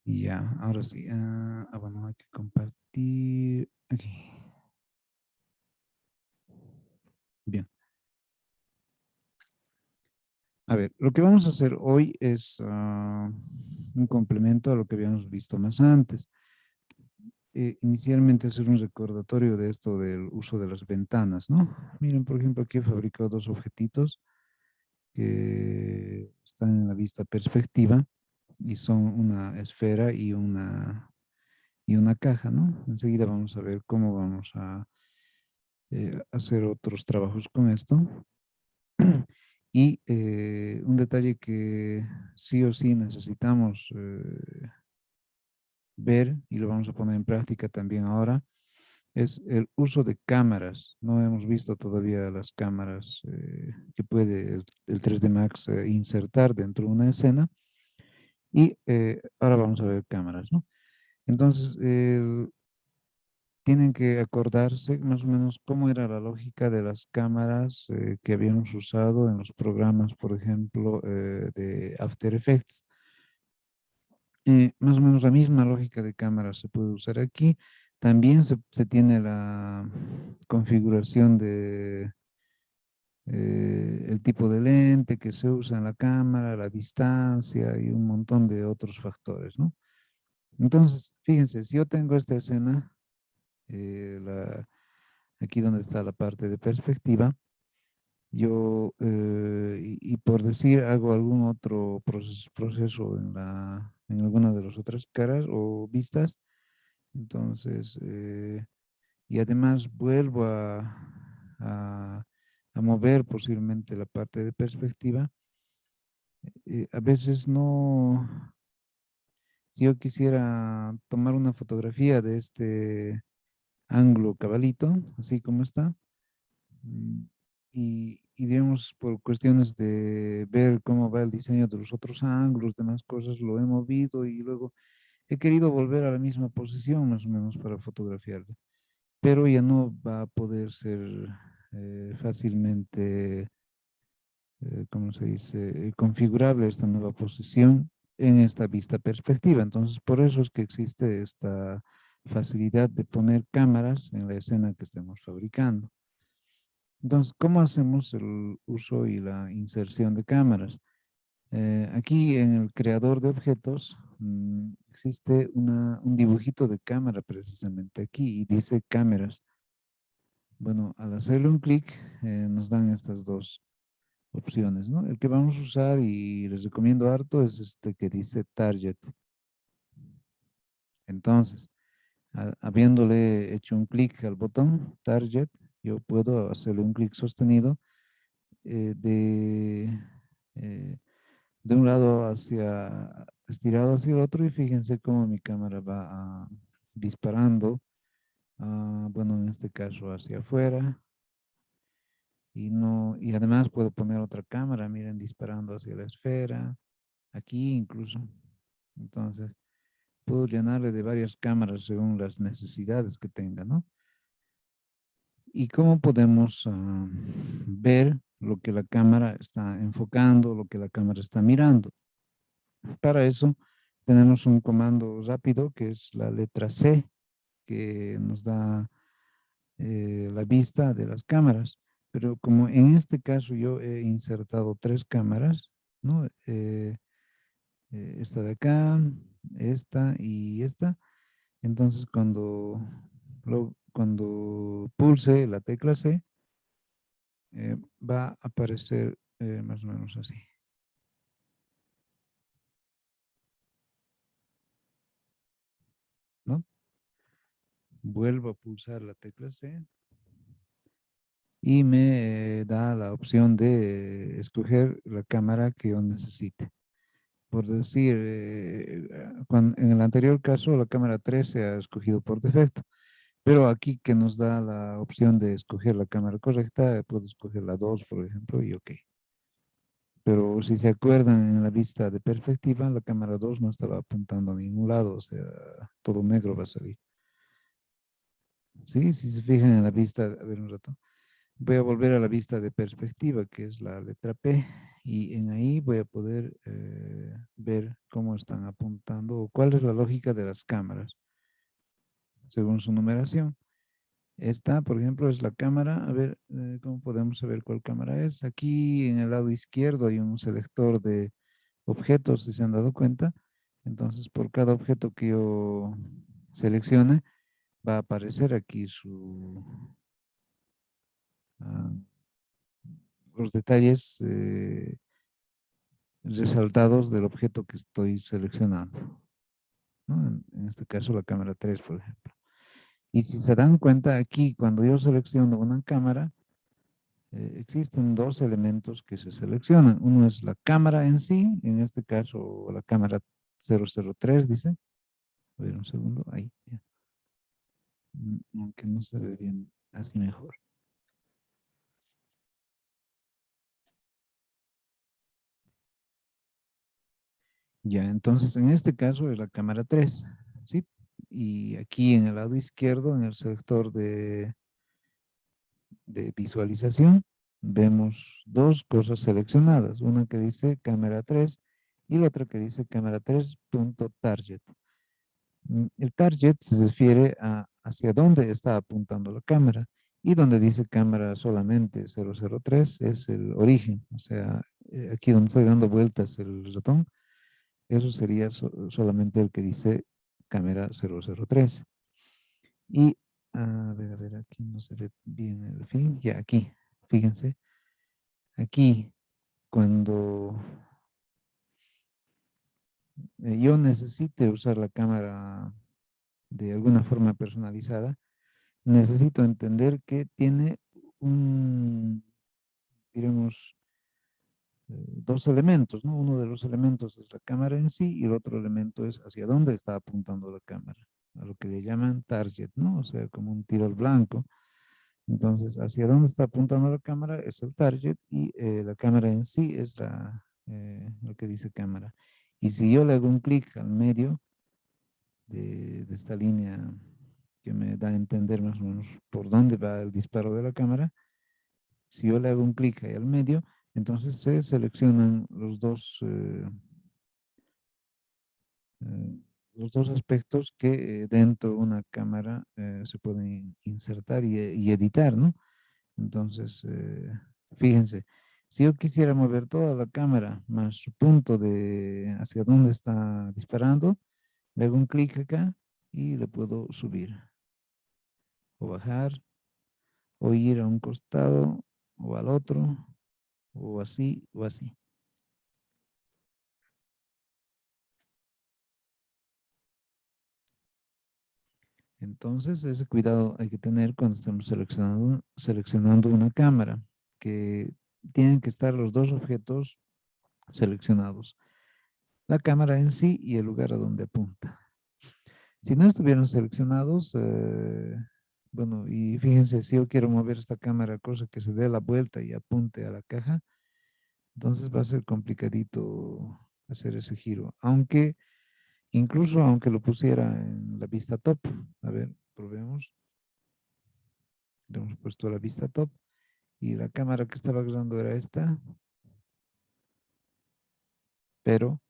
Ya, ahora sí. Bueno, hay que compartir aquí. Bien. A ver, lo que vamos a hacer hoy es un complemento a lo que habíamos visto más antes. Inicialmente hacer un recordatorio de esto del uso de las ventanas, ¿no? Miren, por ejemplo, aquí he fabricado dos objetitos que están en la vista perspectiva y son una esfera y una caja, ¿no? Enseguida vamos a ver cómo vamos a hacer otros trabajos con esto. Y un detalle que sí o sí necesitamos ver, y lo vamos a poner en práctica también ahora, es el uso de cámaras. No hemos visto todavía las cámaras que puede el 3D Max insertar dentro de una escena, y ahora vamos a ver cámaras, ¿no? Entonces, tienen que acordarse más o menos cómo era la lógica de las cámaras que habíamos usado en los programas, por ejemplo, de After Effects. Más o menos la misma lógica de cámara se puede usar aquí. También se tiene la configuración de el tipo de lente que se usa en la cámara, la distancia y un montón de otros factores, ¿no? Entonces, fíjense, si yo tengo esta escena, aquí donde está la parte de perspectiva, yo, y por decir, hago algún otro proceso en alguna de las otras caras o vistas, entonces, y además vuelvo a mover posiblemente la parte de perspectiva. A veces no, si yo quisiera tomar una fotografía de este ángulo cabalito, así como está, y digamos por cuestiones de ver cómo va el diseño de los otros ángulos, demás cosas, lo he movido y luego he querido volver a la misma posición más o menos para fotografiarlo, pero ya no va a poder ser fácilmente, ¿cómo se dice?, configurable esta nueva posición en esta vista perspectiva. Entonces, por eso es que existe esta facilidad de poner cámaras en la escena que estemos fabricando. Entonces, ¿cómo hacemos el uso y la inserción de cámaras? Aquí en el creador de objetos existe un dibujito de cámara precisamente aquí y dice cámaras. Bueno, al hacerle un clic nos dan estas dos opciones, ¿no? El que vamos a usar y les recomiendo harto es este que dice Target. Entonces, habiéndole hecho un clic al botón Target, yo puedo hacerle un clic sostenido eh, de, eh, de un lado hacia, estirado hacia el otro, y fíjense cómo mi cámara va disparando, bueno, en este caso hacia afuera, y no, y además puedo poner otra cámara, miren, disparando hacia la esfera, aquí incluso. Entonces, puedo llenarle de varias cámaras según las necesidades que tenga, ¿no? ¿Y cómo podemos ver lo que la cámara está enfocando, lo que la cámara está mirando? Para eso tenemos un comando rápido que es la letra C, que nos da la vista de las cámaras. Pero como en este caso yo he insertado tres cámaras, ¿no? Esta de acá, esta y esta. Entonces cuando pulse la tecla C, va a aparecer más o menos así, ¿no? Vuelvo a pulsar la tecla C y me da la opción de escoger la cámara que yo necesite. Por decir, en el anterior caso la cámara 3 se ha escogido por defecto, pero aquí que nos da la opción de escoger la cámara correcta, puedo escoger la 2, por ejemplo, y ok. Pero si se acuerdan, en la vista de perspectiva, la cámara 2 no estaba apuntando a ningún lado, o sea, todo negro va a salir. Sí, si se fijan en la vista, a ver un rato. Voy a volver a la vista de perspectiva, que es la letra P, y en ahí voy a poder ver cómo están apuntando o cuál es la lógica de las cámaras según su numeración. Esta, por ejemplo, es la cámara. A ver, ¿cómo podemos saber cuál cámara es? Aquí en el lado izquierdo hay un selector de objetos, si se han dado cuenta. Entonces, por cada objeto que yo seleccione, va a aparecer aquí ah, los detalles resaltados del objeto que estoy seleccionando, ¿no? En este caso, la cámara 3, por ejemplo. Y si se dan cuenta aquí, cuando yo selecciono una cámara, existen dos elementos que se seleccionan. Uno es la cámara en sí, en este caso la cámara 003 dice. A ver un segundo, ahí. Ya. Aunque no se ve bien, así mejor. Ya, entonces en este caso es la cámara 3, ¿sí? Y aquí en el lado izquierdo, en el sector de visualización, vemos dos cosas seleccionadas. Una que dice cámara 3 y la otra que dice cámara 3.target. El target se refiere a hacia dónde está apuntando la cámara y donde dice cámara solamente 003 es el origen, o sea, aquí donde estoy dando vueltas el ratón, eso sería solamente el que dice cámara 003. Y a ver, aquí no se ve bien el fin, ya aquí, fíjense, aquí cuando yo necesite usar la cámara de alguna forma personalizada, necesito entender que tiene un, diremos, dos elementos, ¿no? Uno de los elementos es la cámara en sí y el otro elemento es hacia dónde está apuntando la cámara, a lo que le llaman target, ¿no? O sea, como un tiro al blanco. Entonces, hacia dónde está apuntando la cámara es el target y la cámara en sí es lo que dice cámara. Y si yo le hago un clic al medio de esta línea que me da a entender más o menos por dónde va el disparo de la cámara, si yo le hago un clic ahí al medio, entonces se seleccionan eh, los dos aspectos que dentro de una cámara se pueden insertar y editar, ¿no? Entonces, fíjense, si yo quisiera mover toda la cámara más su punto de hacia dónde está disparando, le hago un clic acá y le puedo subir o bajar o ir a un costado o al otro o así o así. Entonces, ese cuidado hay que tener cuando estamos seleccionando una cámara, que tienen que estar los dos objetos seleccionados, la cámara en sí y el lugar a donde apunta. Si no estuvieran seleccionados, bueno, y fíjense, si yo quiero mover esta cámara, cosa que se dé la vuelta y apunte a la caja, entonces va a ser complicadito hacer ese giro, aunque incluso aunque lo pusiera en la vista top, a ver, probemos. Le hemos puesto la vista top y la cámara que estaba usando era esta, pero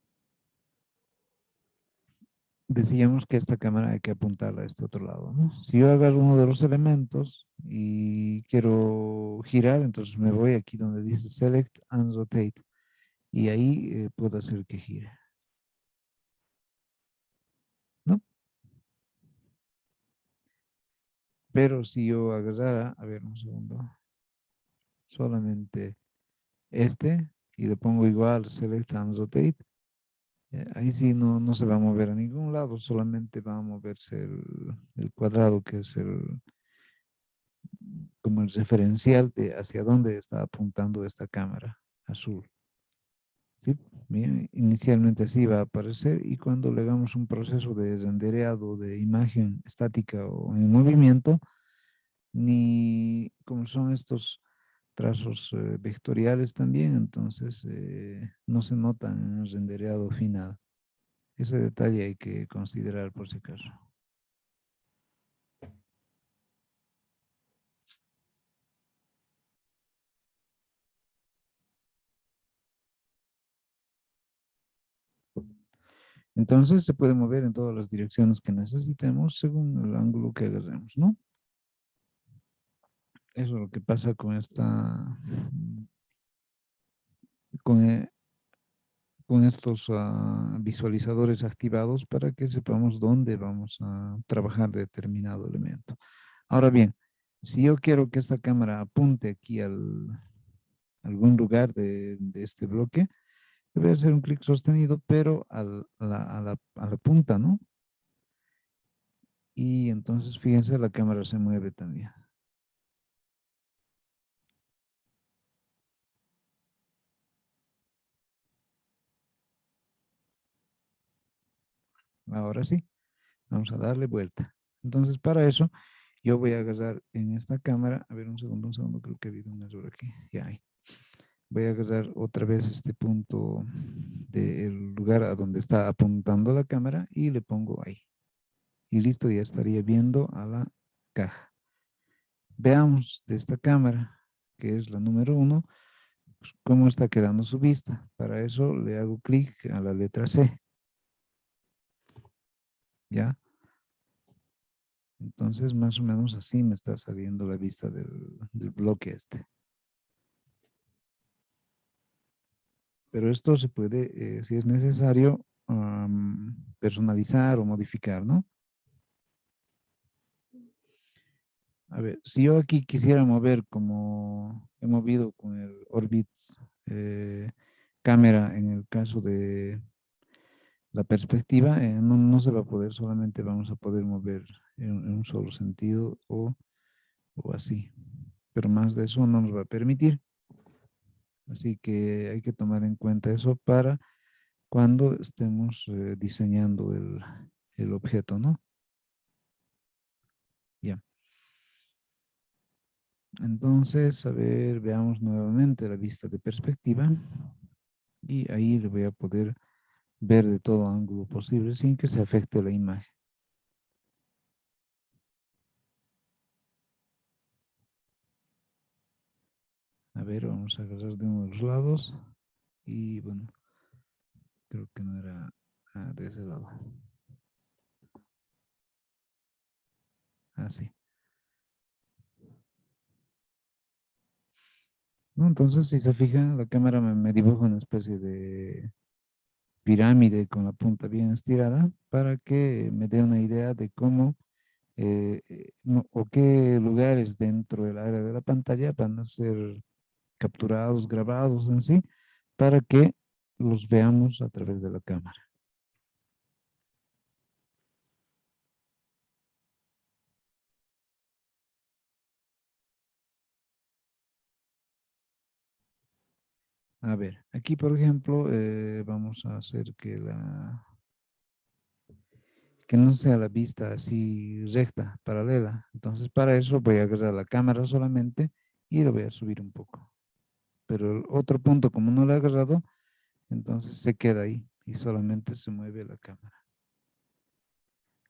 decíamos que esta cámara hay que apuntarla a este otro lado, ¿no? Si yo agarro uno de los elementos y quiero girar, entonces me voy aquí donde dice Select and Rotate y ahí puedo hacer que gire, ¿no? Pero si yo agarrara, a ver un segundo, solamente este y le pongo igual Select and Rotate, ahí sí no se va a mover a ningún lado, solamente va a moverse el cuadrado que es como el referencial de hacia dónde está apuntando esta cámara azul. ¿Sí? Bien, inicialmente así va a aparecer y cuando le hagamos un proceso de rendereado de imagen estática o en movimiento, ni como son estos trazos vectoriales también, entonces no se notan en el rendereado final. Ese detalle hay que considerar por si acaso. Entonces se puede mover en todas las direcciones que necesitemos según el ángulo que agarremos, ¿no? Eso es lo que pasa con con, eh, con estos visualizadores activados para que sepamos dónde vamos a trabajar determinado elemento. Ahora bien, si yo quiero que esta cámara apunte aquí algún lugar de este bloque, voy a hacer un clic sostenido, pero a la punta, ¿no? Y entonces, fíjense, la cámara se mueve también. Ahora sí, vamos a darle vuelta. Entonces, para eso, yo voy a agarrar en esta cámara, a ver, un segundo, creo que ha habido un error aquí, ya hay. Voy a agarrar otra vez este punto del lugar a donde está apuntando la cámara y le pongo ahí. Y listo, ya estaría viendo a la caja. Veamos de esta cámara, que es la número 1, pues, cómo está quedando su vista. Para eso le hago clic a la letra C, ¿ya? Entonces, más o menos así me está saliendo la vista del bloque este. Pero esto se puede, si es necesario, personalizar o modificar, ¿no? A ver, si yo aquí quisiera mover como he movido con el Orbitz cámara en el caso de la perspectiva, no se va a poder, solamente vamos a poder mover en un solo sentido o así. Pero más de eso no nos va a permitir. Así que hay que tomar en cuenta eso para cuando estemos diseñando el objeto, ¿no? Ya. Entonces, a ver, veamos nuevamente la vista de perspectiva y ahí le voy a poder ver de todo ángulo posible sin que se afecte la imagen. A ver, vamos a agarrar de uno de los lados y bueno, creo que no era de ese lado. Así. ¿No? Entonces, si se fijan, la cámara me dibuja una especie de pirámide con la punta bien estirada para que me dé una idea de cómo o qué lugares dentro del área de la pantalla van a ser capturados, grabados en sí, para que los veamos a través de la cámara. A ver, aquí por ejemplo, vamos a hacer que no sea la vista así recta, paralela. Entonces, para eso voy a agarrar la cámara solamente y lo voy a subir un poco. Pero el otro punto, como no lo he agarrado, entonces se queda ahí y solamente se mueve la cámara.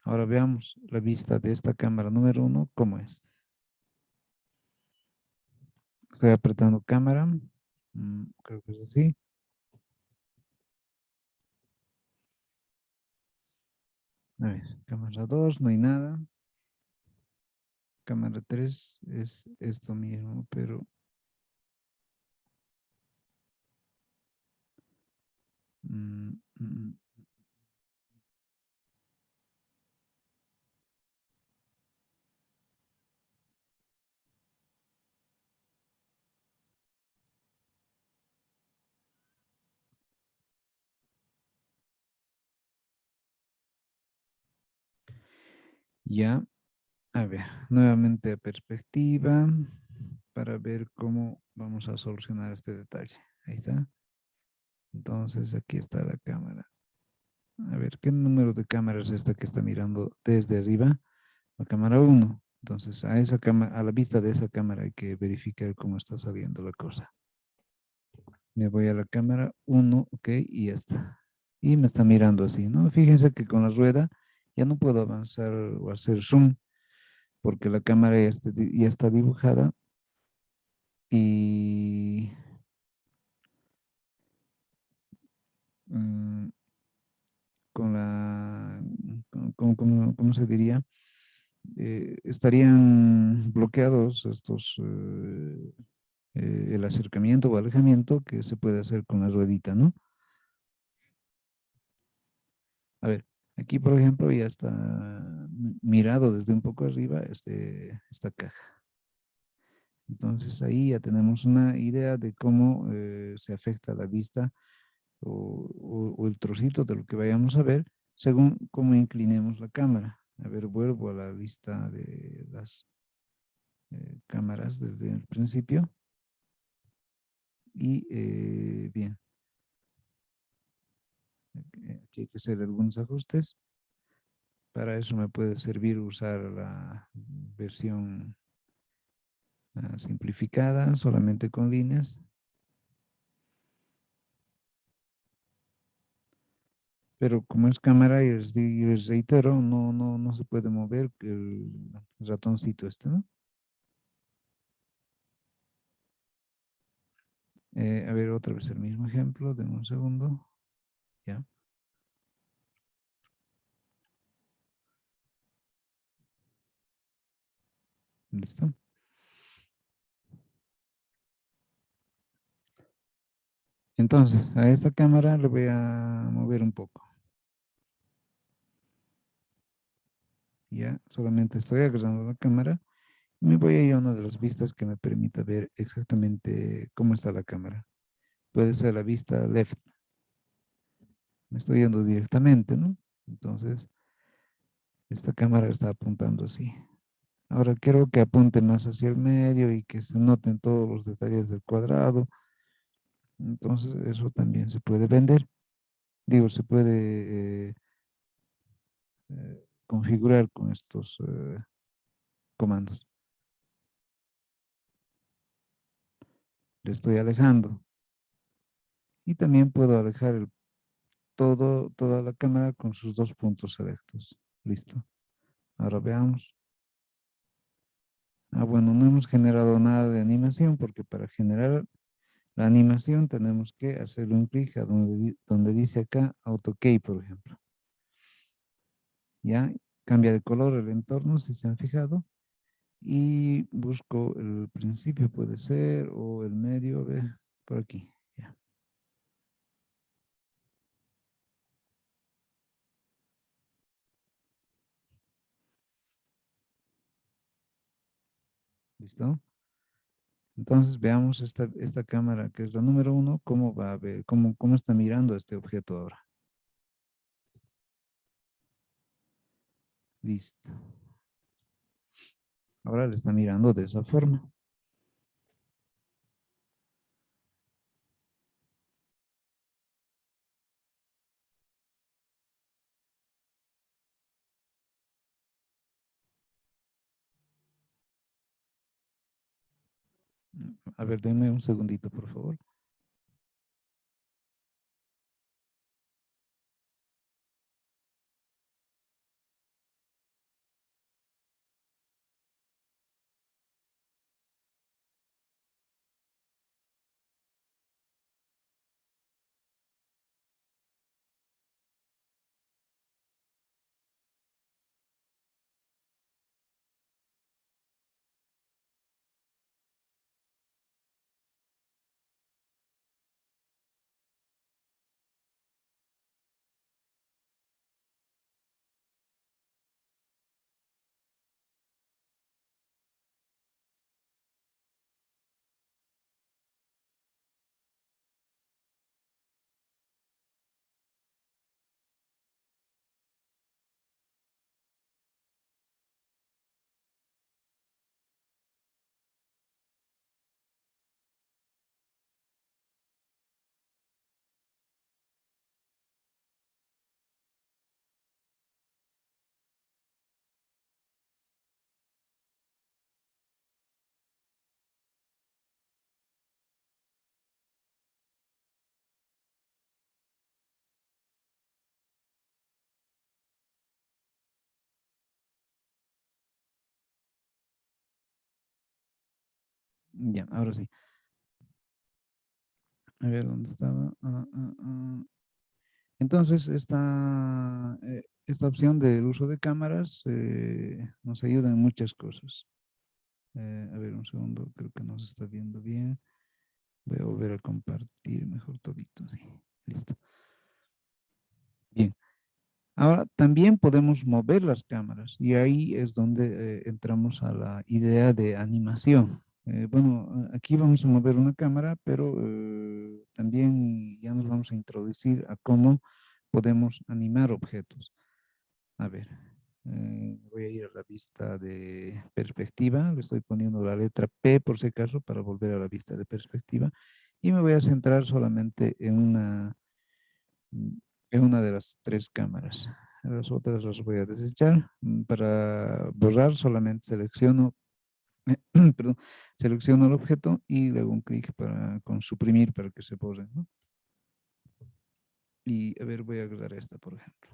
Ahora veamos la vista de esta cámara número 1, ¿cómo es? Estoy apretando cámara. Creo que es así. A ver, cámara 2, no hay nada. Cámara 3 es esto mismo, pero mm, mm, ya. A ver, nuevamente a perspectiva para ver cómo vamos a solucionar este detalle. Ahí está. Entonces aquí está la cámara. A ver, ¿qué número de cámara es esta que está mirando desde arriba? La cámara 1. Entonces a esa cámara, a la vista de esa cámara hay que verificar cómo está saliendo la cosa. Me voy a la cámara 1, ok, y ya está. Y me está mirando así, ¿no? Fíjense que con la rueda ya no puedo avanzar o hacer zoom porque la cámara ya está dibujada y con cómo se diría? Estarían bloqueados estos, el acercamiento o alejamiento que se puede hacer con la ruedita, ¿no? A ver, aquí por ejemplo ya está mirado desde un poco arriba esta caja. Entonces ahí ya tenemos una idea de cómo se afecta la vista o el trocito de lo que vayamos a ver según cómo inclinemos la cámara. A ver, vuelvo a la lista de las cámaras desde el principio. Y bien, aquí hay que hacer algunos ajustes. Para eso me puede servir usar la versión simplificada, solamente con líneas. Pero como es cámara y les reitero, no se puede mover el ratoncito este, ¿no? A ver, otra vez el mismo ejemplo, denme un segundo. Ya, listo. Entonces, a esta cámara le voy a mover un poco. Ya, solamente estoy agarrando la cámara y me voy a ir a una de las vistas que me permita ver exactamente cómo está la cámara. Puede ser la vista left. Me estoy yendo directamente, ¿no? Entonces, esta cámara está apuntando así. Ahora quiero que apunte más hacia el medio y que se noten todos los detalles del cuadrado. Entonces, eso también se puede vender. Digo, se puede configurar con estos comandos. Le estoy alejando. Y también puedo alejar toda la cámara con sus dos puntos selectos. Listo. Ahora veamos. Ah, bueno, no hemos generado nada de animación porque para generar la animación tenemos que hacerle un clic a donde dice acá AutoKey, por ejemplo. Ya cambia de color el entorno, si se han fijado. Y busco el principio, puede ser, o el medio, a ver, por aquí. Ya, ¿listo? Entonces veamos esta cámara, que es la número uno, cómo va a ver, cómo está mirando este objeto ahora. Listo. Ahora le está mirando de esa forma. A ver, denme un segundito, por favor. Ya, ahora sí. A ver, ¿dónde estaba? Entonces, está esta opción del uso de cámaras nos ayuda en muchas cosas. A ver, un segundo, creo que nos está viendo bien. Voy a volver a compartir mejor todito, sí. Listo. Bien. Ahora también podemos mover las cámaras y ahí es donde entramos a la idea de animación. Bueno, aquí vamos a mover una cámara, pero también ya nos vamos a introducir a cómo podemos animar objetos. A ver, voy a ir a la vista de perspectiva, le estoy poniendo la letra P por si acaso para volver a la vista de perspectiva y me voy a centrar solamente en una de las tres cámaras. Las otras las voy a desechar. Para borrar solamente selecciono, perdón, selecciono el objeto y le hago un clic con suprimir para que se borren, ¿no? Y a ver, voy a agarrar esta, por ejemplo.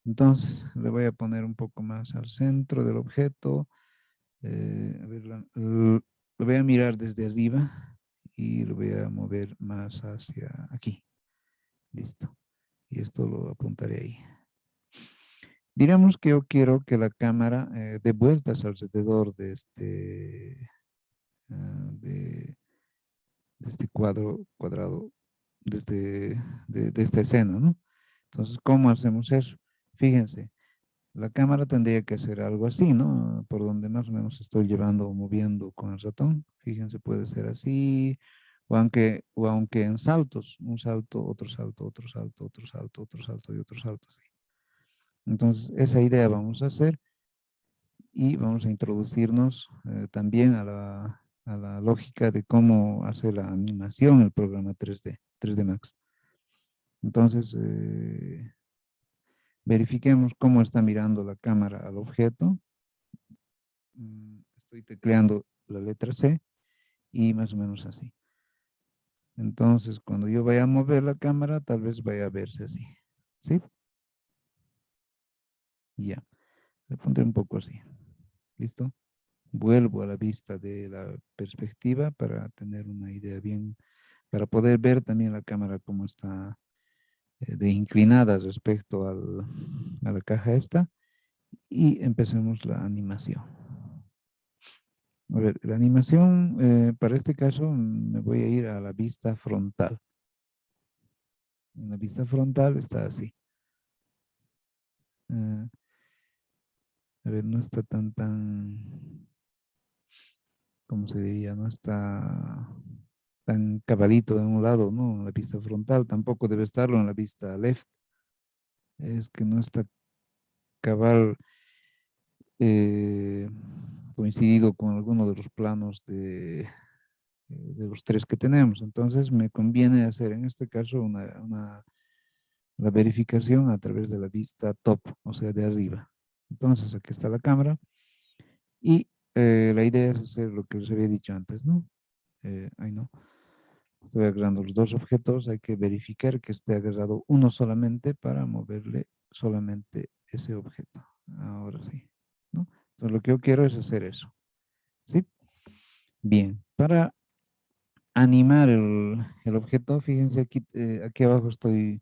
Entonces, le voy a poner un poco más al centro del objeto. A ver, lo voy a mirar desde arriba y lo voy a mover más hacia aquí. Listo. Y esto lo apuntaré ahí. Diremos que yo quiero que la cámara dé vueltas alrededor de este cuadrado, de esta escena, ¿no? Entonces, ¿cómo hacemos eso? Fíjense, la cámara tendría que hacer algo así, ¿no? Por donde más o menos estoy llevando o moviendo con el ratón. Fíjense, puede ser así, o aunque en saltos, un salto, otro salto, otro salto, otro salto, otro salto y otro salto, así. Entonces, esa idea vamos a hacer y vamos a introducirnos también a la lógica de cómo hace la animación el programa 3D Max. Entonces, verifiquemos cómo está mirando la cámara al objeto. Estoy tecleando la letra C y más o menos así. Entonces, cuando yo vaya a mover la cámara, tal vez vaya a verse así. ¿Sí? Ya. Le pondré un poco así. ¿Listo? Vuelvo a la vista de la perspectiva para tener una idea bien, para poder ver también la cámara cómo está de inclinada respecto a la caja esta y empecemos la animación. A ver, la animación, para este caso me voy a ir a la vista frontal. En la vista frontal está así. Eh, a ver, no está ¿cómo se diría? No está tan cabalito en un lado, ¿no? En la vista frontal, tampoco debe estarlo en la vista left. Es que no está cabal eh, coincidido con alguno de los planos de los tres que tenemos. Entonces me conviene hacer en este caso la verificación a través de la vista top, o sea, de arriba. Entonces aquí está la cámara y la idea es hacer lo que les había dicho antes, ¿no? Ahí no. Estoy agarrando los dos objetos, hay que verificar que esté agarrado uno solamente para moverle solamente ese objeto. Ahora sí, ¿no? Entonces lo que yo quiero es hacer eso, ¿sí? Bien, para animar el objeto, fíjense aquí abajo estoy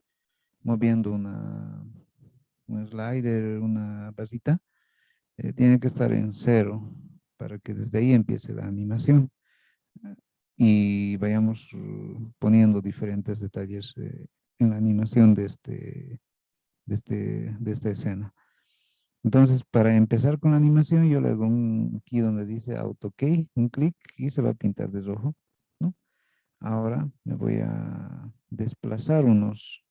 moviendo un slider, una vasita, tiene que estar en cero para que desde ahí empiece la animación y vayamos poniendo diferentes detalles en la animación de esta escena. Entonces, para empezar con la animación, yo le hago aquí donde dice Auto Key, un clic y se va a pintar de rojo, ¿no? Ahora me voy a desplazar unos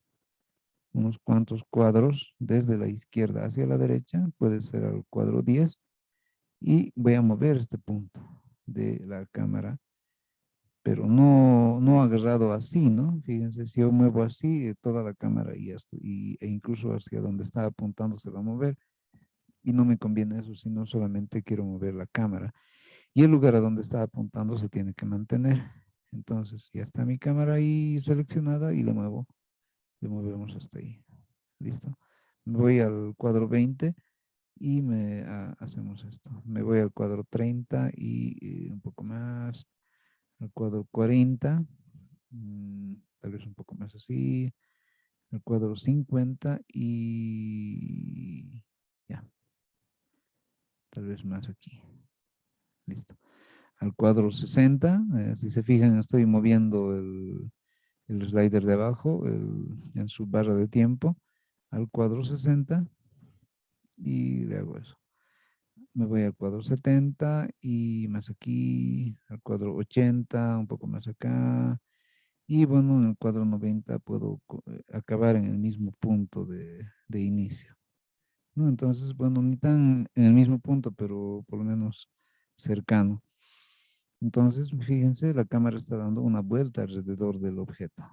cuantos cuadros desde la izquierda hacia la derecha, puede ser al cuadro 10, y voy a mover este punto de la cámara, pero no agarrado así, ¿no? Fíjense, si yo muevo así, toda la cámara e incluso hacia donde está apuntando se va a mover, y no me conviene eso, sino solamente quiero mover la cámara. Y el lugar a donde está apuntando se tiene que mantener. Entonces, ya está mi cámara ahí seleccionada y le movemos hasta ahí. Listo. Me voy al cuadro 20 y hacemos esto. Me voy al cuadro 30 y un poco más, al cuadro 40, tal vez un poco más así, al cuadro 50 y ya, tal vez más aquí. Listo. Al cuadro 60, si se fijan, estoy moviendo el slider de abajo en su barra de tiempo al cuadro 60 y le hago eso. Me voy al cuadro 70 y más aquí, al cuadro 80, un poco más acá. Y bueno, en el cuadro 90 puedo acabar en el mismo punto de inicio, ¿no? Entonces, bueno, ni tan en el mismo punto, pero por lo menos cercano. Entonces, fíjense, la cámara está dando una vuelta alrededor del objeto.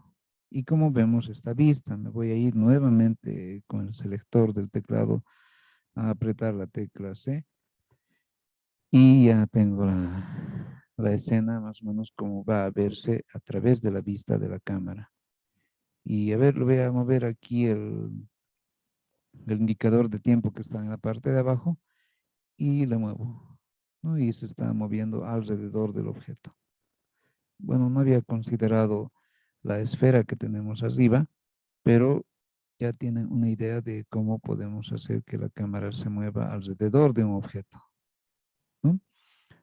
Y como vemos esta vista, me voy a ir nuevamente con el selector del teclado a apretar la tecla C y ya tengo la escena más o menos como va a verse a través de la vista de la cámara. Y a ver, lo voy a mover aquí el indicador de tiempo que está en la parte de abajo y le muevo, ¿no? Y se está moviendo alrededor del objeto. Bueno, no había considerado la esfera que tenemos arriba, pero ya tienen una idea de cómo podemos hacer que la cámara se mueva alrededor de un objeto, ¿no?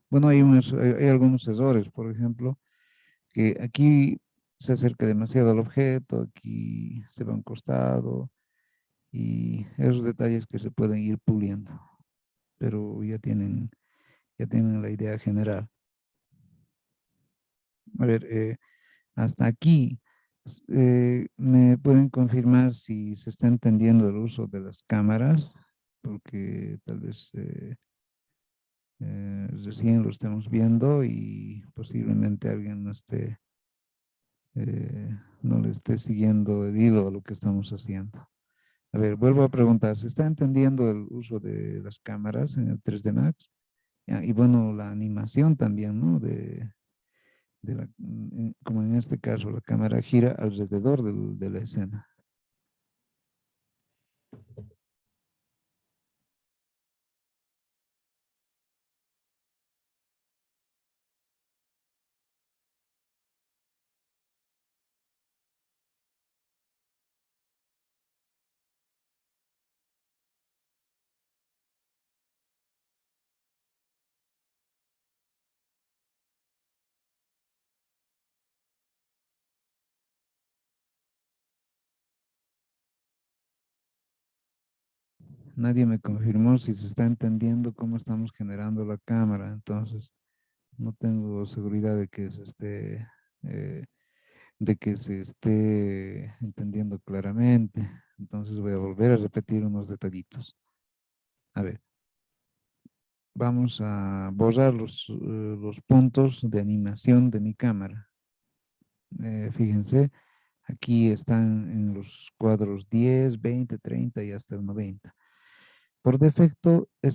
Bueno, hay algunos errores, por ejemplo, que aquí se acerca demasiado al objeto, aquí se va a un costado y esos detalles que se pueden ir puliendo, pero ya tienen la idea general. A ver, hasta aquí, ¿me pueden confirmar si se está entendiendo el uso de las cámaras? Porque tal vez recién lo estemos viendo y posiblemente alguien no le esté siguiendo el hilo a lo que estamos haciendo. A ver, vuelvo a preguntar, ¿se está entendiendo el uso de las cámaras en el 3D Max? Ya, y bueno, la animación también, ¿no? Como en este caso, la cámara gira alrededor de la escena. Nadie me confirmó si se está entendiendo cómo estamos generando la cámara, entonces no tengo seguridad eh, de que se esté entendiendo claramente. Entonces voy a volver a repetir unos detallitos. A ver, vamos a borrar los puntos de animación de mi cámara. Fíjense, aquí están en los cuadros 10, 20, 30 y hasta el 90. Por defecto, ya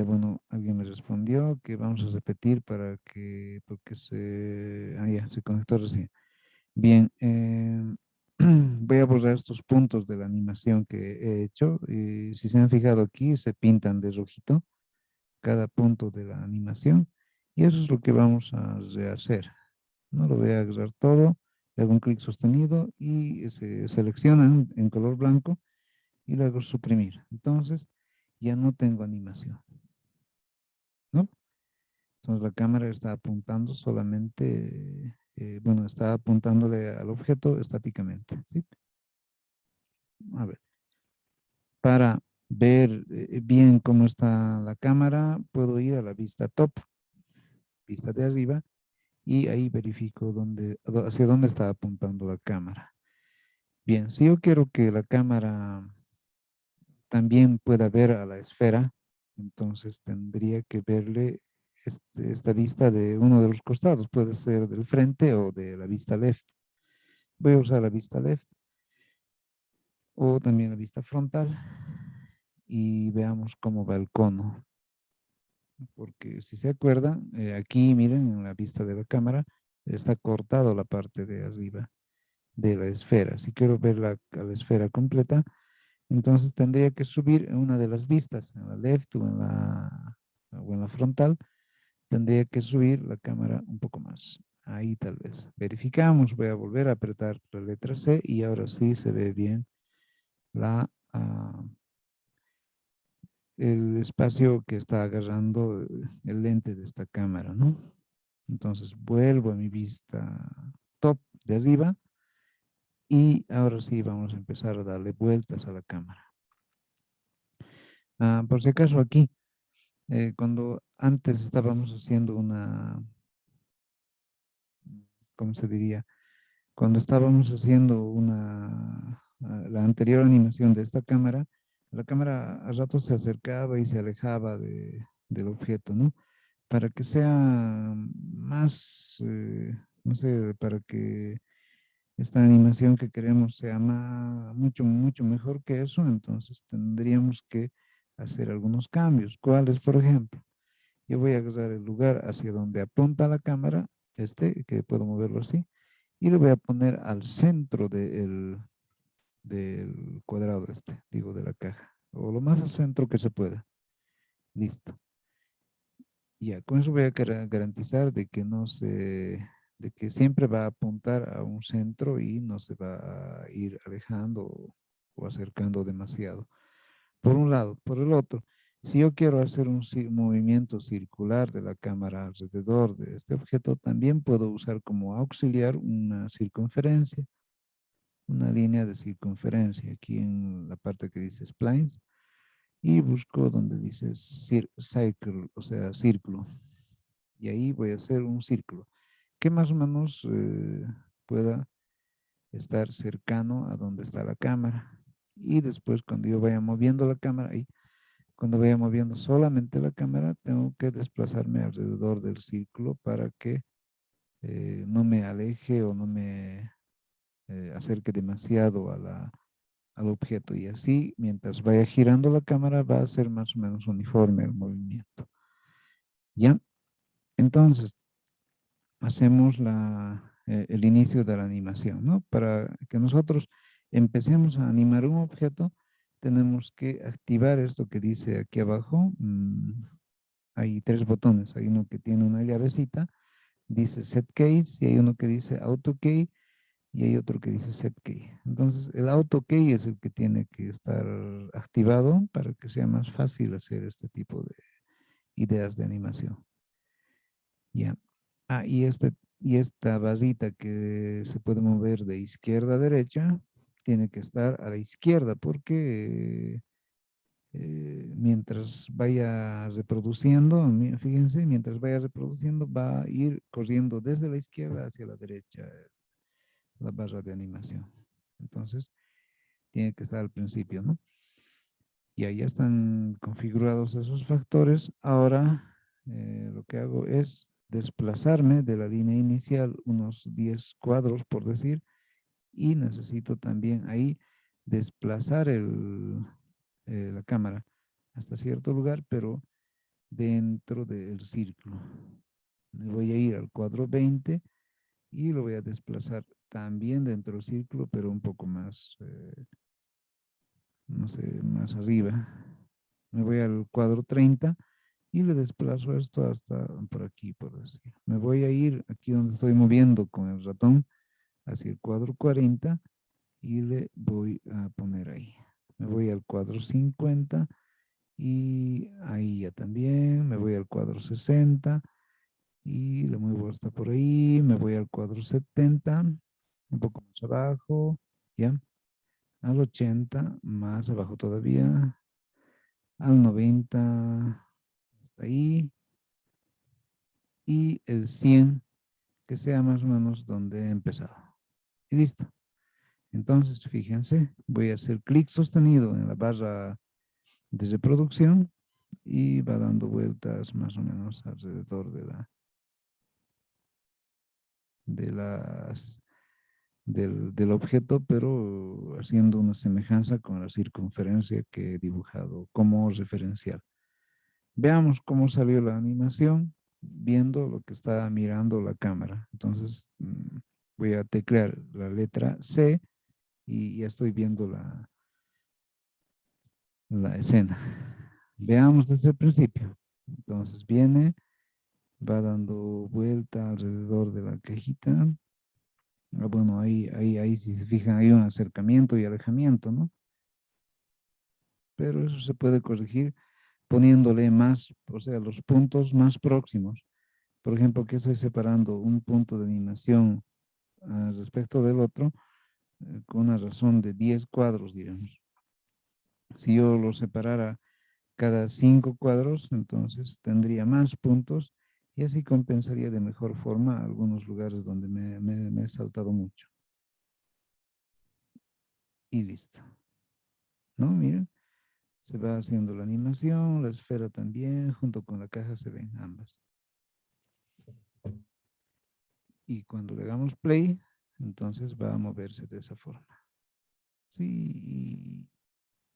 bueno, alguien me respondió que vamos a repetir porque se conectó recién. Bien, voy a borrar estos puntos de la animación que he hecho. Y si se han fijado aquí, se pintan de rojito cada punto de la animación. Y eso es lo que vamos a rehacer. No lo voy a agarrar todo, le hago un clic sostenido y se selecciona en color blanco y le hago suprimir. Entonces, ya no tengo animación, ¿no? Entonces la cámara está apuntando solamente, bueno, está apuntándole al objeto estáticamente, ¿sí? A ver, para ver bien cómo está la cámara, puedo ir a la vista top, vista de arriba, y ahí verifico hacia dónde está apuntando la cámara. Bien, si yo quiero que la cámara también pueda ver a la esfera, entonces tendría que verle esta vista de uno de los costados, puede ser del frente o de la vista left. Voy a usar la vista left o también la vista frontal y veamos cómo va el cono. Porque si se acuerdan, aquí miren en la vista de la cámara, está cortado la parte de arriba de la esfera. Si quiero ver a la esfera completa, entonces tendría que subir en una de las vistas, en la left o en la frontal, tendría que subir la cámara un poco más. Ahí tal vez. Verificamos, voy a volver a apretar la letra C y ahora sí se ve bien la, el espacio que está agarrando el lente de esta cámara, ¿no? Entonces vuelvo a mi vista top de arriba y ahora sí vamos a empezar a darle vueltas a la cámara. Por si acaso aquí, cuando antes estábamos haciendo una, ¿cómo se diría? Cuando estábamos haciendo la anterior animación de esta cámara, la cámara a ratos se acercaba y se alejaba del objeto, ¿no? Para que sea más, no sé, para que esta animación que queremos sea mucho, mucho mejor que eso, entonces tendríamos que hacer algunos cambios. ¿Cuáles, por ejemplo? Yo voy a agarrar el lugar hacia donde apunta la cámara, que puedo moverlo así, y le voy a poner al centro del cuadrado digo, de la caja, o lo más al centro que se pueda. Listo. Ya, con eso voy a garantizar de que no se, de que siempre va a apuntar a un centro y no se va a ir alejando o acercando demasiado. Por un lado. Por el otro, si yo quiero hacer un movimiento circular de la cámara alrededor de este objeto, también puedo usar como auxiliar una circunferencia, una línea de circunferencia aquí en la parte que dice splines y busco donde dice circle, o sea, círculo. Y ahí voy a hacer un círculo que más o menos pueda estar cercano a donde está la cámara. Y después cuando yo vaya moviendo la cámara, y cuando vaya moviendo solamente la cámara, tengo que desplazarme alrededor del círculo para que no me aleje o no me acerque demasiado al objeto. Y así, mientras vaya girando la cámara, va a ser más o menos uniforme el movimiento. ¿Ya? Entonces, hacemos el inicio de la animación, ¿no? Para que nosotros empecemos a animar un objeto, tenemos que activar esto que dice aquí abajo. Hay tres botones. Hay uno que tiene una llavecita, dice Set Case, y hay uno que dice Auto Key, y hay otro que dice Set Key. Entonces, el Auto Key es el que tiene que estar activado para que sea más fácil hacer este tipo de ideas de animación. Ya. Y esta barrita que se puede mover de izquierda a derecha, tiene que estar a la izquierda porque mientras vaya reproduciendo, fíjense, mientras vaya reproduciendo va a ir corriendo desde la izquierda hacia la derecha la barra de animación. Entonces, tiene que estar al principio, ¿no? Y ahí ya están configurados esos factores. Ahora, lo que hago es desplazarme de la línea inicial unos 10 cuadros, por decir, y necesito también ahí desplazar la cámara hasta cierto lugar, pero dentro del círculo. Me voy a ir al cuadro 20 y lo voy a desplazar también dentro del círculo, pero un poco más, no sé, más arriba. Me voy al cuadro 30 y le desplazo esto hasta por aquí, por decir. Me voy a ir aquí donde estoy moviendo con el ratón hacia el cuadro 40 y le voy a poner ahí. Me voy al cuadro 50 y ahí ya también. Me voy al cuadro 60 y le muevo hasta por ahí. Me voy al cuadro 70, un poco más abajo, ¿ya? Al 80, más abajo todavía. Al 90, hasta ahí. Y el 100, que sea más o menos donde he empezado. Y listo. Entonces, fíjense, voy a hacer clic sostenido en la barra de reproducción y va dando vueltas más o menos alrededor de las, del objeto, pero haciendo una semejanza con la circunferencia que he dibujado como referencial. Veamos cómo salió la animación viendo lo que está mirando la cámara. Entonces, voy a teclear la letra C y ya estoy viendo la escena. Veamos desde el principio. Entonces viene va dando vuelta alrededor de la cajita. Bueno, ahí si se fijan hay un acercamiento y alejamiento, ¿no? Pero eso se puede corregir poniéndole más, o sea, los puntos más próximos. Por ejemplo, que estoy separando un punto de animación respecto del otro con una razón de 10 cuadros, digamos. Si yo lo separara cada 5 cuadros, entonces tendría más puntos y así compensaría de mejor forma algunos lugares donde me he saltado mucho. Y listo. ¿No? Miren, se va haciendo la animación, la esfera también, junto con la caja se ven ambas. Y cuando le hagamos play, entonces va a moverse de esa forma. Sí, y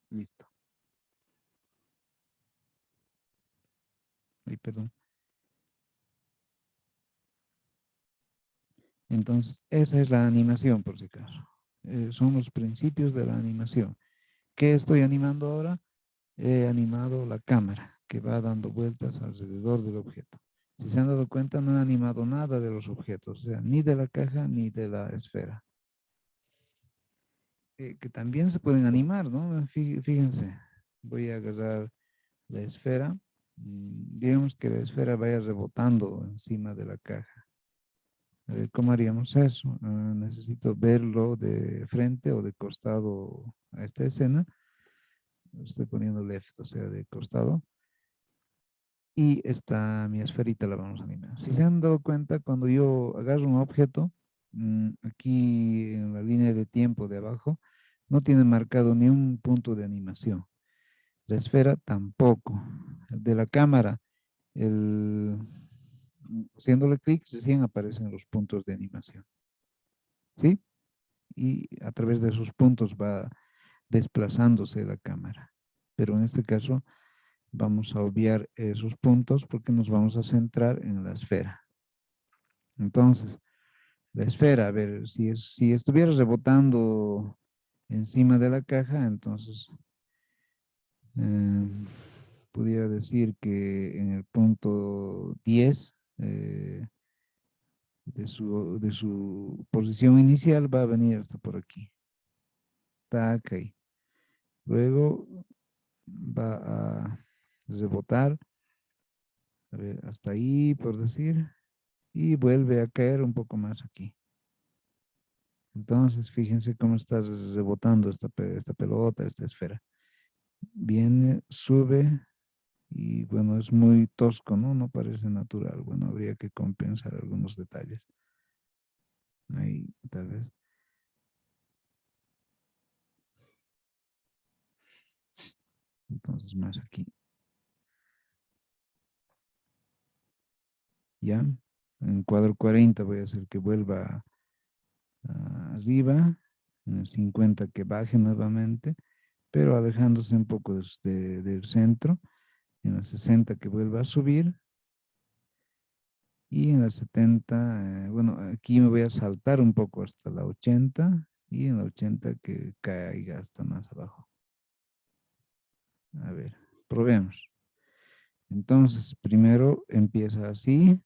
listo. Ay, perdón. Entonces, esa es la animación, por si acaso. Son los principios de la animación. ¿Qué estoy animando ahora? He animado la cámara que va dando vueltas alrededor del objeto. Si se han dado cuenta, no he animado nada de los objetos, o sea, ni de la caja ni de la esfera. Que también se pueden animar, ¿no? Fíjense, voy a agarrar la esfera. Digamos que la esfera vaya rebotando encima de la caja. A ver, ¿cómo haríamos eso? Necesito verlo de frente o de costado a esta escena. Estoy poniendo left, o sea, de costado. Y esta, mi esferita la vamos a animar. Si se han dado cuenta, cuando yo agarro un objeto, aquí en la línea de tiempo de abajo, no tiene marcado ni un punto de animación. La esfera tampoco. El de la cámara, el, haciéndole clic, recién aparecen los puntos de animación. ¿Sí? Y a través de esos puntos va desplazándose la cámara. Pero en este caso vamos a obviar esos puntos porque nos vamos a centrar en la esfera. Entonces, la esfera, a ver, si estuviera rebotando encima de la caja, entonces eh, pudiera decir que en el punto 10 de su posición inicial va a venir hasta por aquí. Tac, ahí. Luego va a rebotar, a ver, hasta ahí, por decir, y vuelve a caer un poco más aquí. Entonces, fíjense cómo está rebotando esta pelota, esta esfera. Viene, sube y bueno, es muy tosco, ¿no? No parece natural. Bueno, habría que compensar algunos detalles. Ahí, tal vez. Entonces, más aquí. Ya. En cuadro 40 voy a hacer que vuelva arriba. En el 50 que baje nuevamente, pero alejándose un poco del centro. En el 60 que vuelva a subir. Y en la 70, bueno, aquí me voy a saltar un poco hasta la 80 y en la 80 que caiga hasta más abajo. A ver, probemos. Entonces, primero empieza así,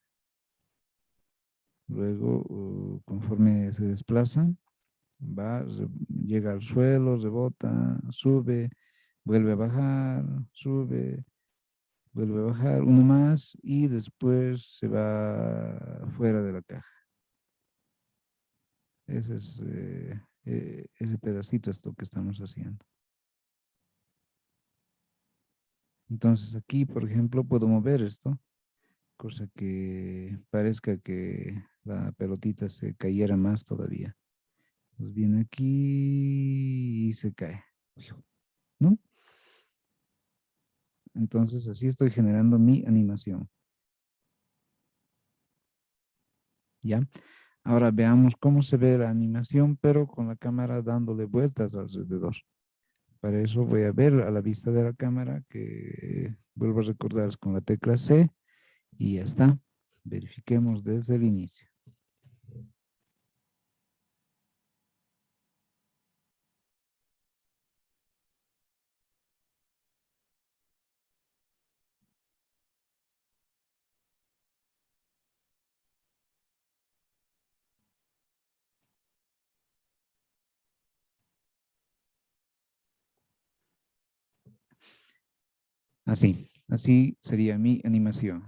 luego conforme se desplaza, llega al suelo, rebota, sube, vuelve a bajar, sube, vuelve a bajar, uno más y después se va fuera de la caja. Ese pedacito es lo que estamos haciendo. Entonces aquí, por ejemplo, puedo mover esto, cosa que parezca que la pelotita se cayera más todavía. Entonces viene aquí y se cae, ¿no? Entonces así estoy generando mi animación, ¿ya? Ahora veamos cómo se ve la animación, pero con la cámara dándole vueltas alrededor. Para eso voy a ver a la vista de la cámara, que vuelvo a recordar es con la tecla C y ya está. Verifiquemos desde el inicio. así sería mi animación.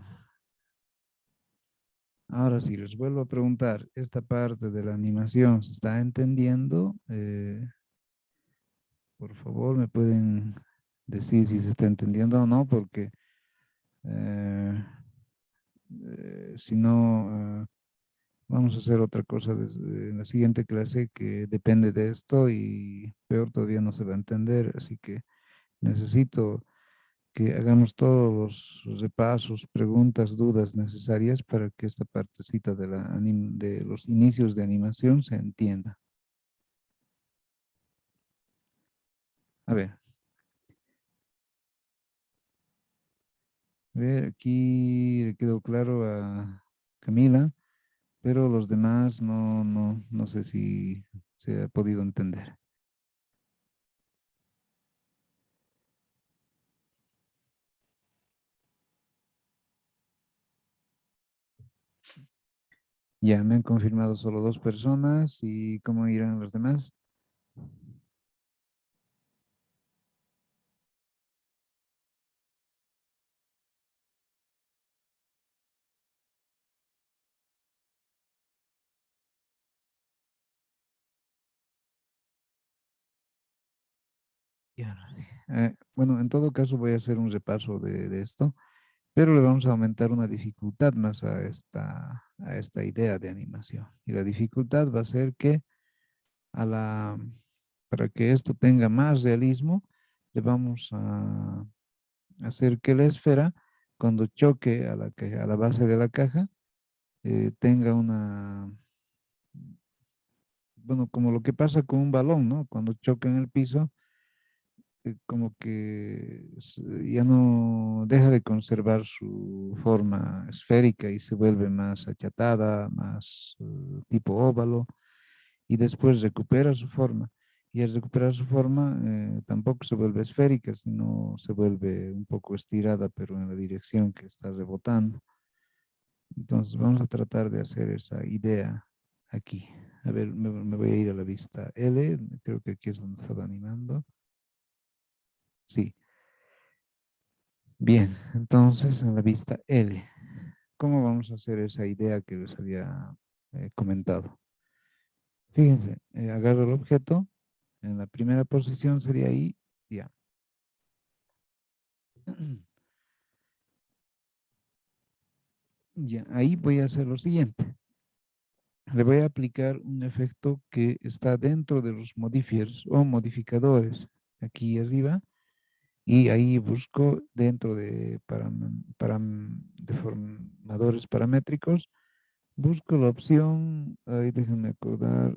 Ahora sí, les vuelvo a preguntar, esta parte de la animación, ¿se está entendiendo? Por favor, me pueden decir si se está entendiendo o no, porque eh, si no, vamos a hacer otra cosa en la siguiente clase que depende de esto y peor todavía no se va a entender, así que necesito que hagamos todos los repasos, preguntas, dudas necesarias para que esta partecita de los inicios de animación se entienda. A ver, aquí le quedó claro a Camila, pero los demás no sé si se ha podido entender. Ya me han confirmado solo 2 personas y cómo irán los demás. Ya. Bueno, en todo caso voy a hacer un repaso de esto, pero le vamos a aumentar una dificultad más a esta idea de animación. Y la dificultad va a ser que a la, para que esto tenga más realismo, le vamos a hacer que la esfera, cuando choque a la base de la caja, tenga bueno, como lo que pasa con un balón, ¿no? Cuando choca en el piso, como que ya no deja de conservar su forma esférica y se vuelve más achatada, más tipo óvalo, y después recupera su forma. Y al recuperar su forma, tampoco se vuelve esférica, sino se vuelve un poco estirada, pero en la dirección que está rebotando. Entonces vamos a tratar de hacer esa idea aquí. A ver, me voy a ir a la vista L, creo que aquí es donde estaba animando. Sí, bien, entonces en la vista L, ¿cómo vamos a hacer esa idea que les había comentado? Fíjense, agarro el objeto, en la primera posición sería ahí, ya. Ya, ahí voy a hacer lo siguiente. Le voy a aplicar un efecto que está dentro de los modifiers o modificadores, aquí arriba, y ahí busco dentro de deformadores paramétricos, busco la opción, ahí déjenme acordar,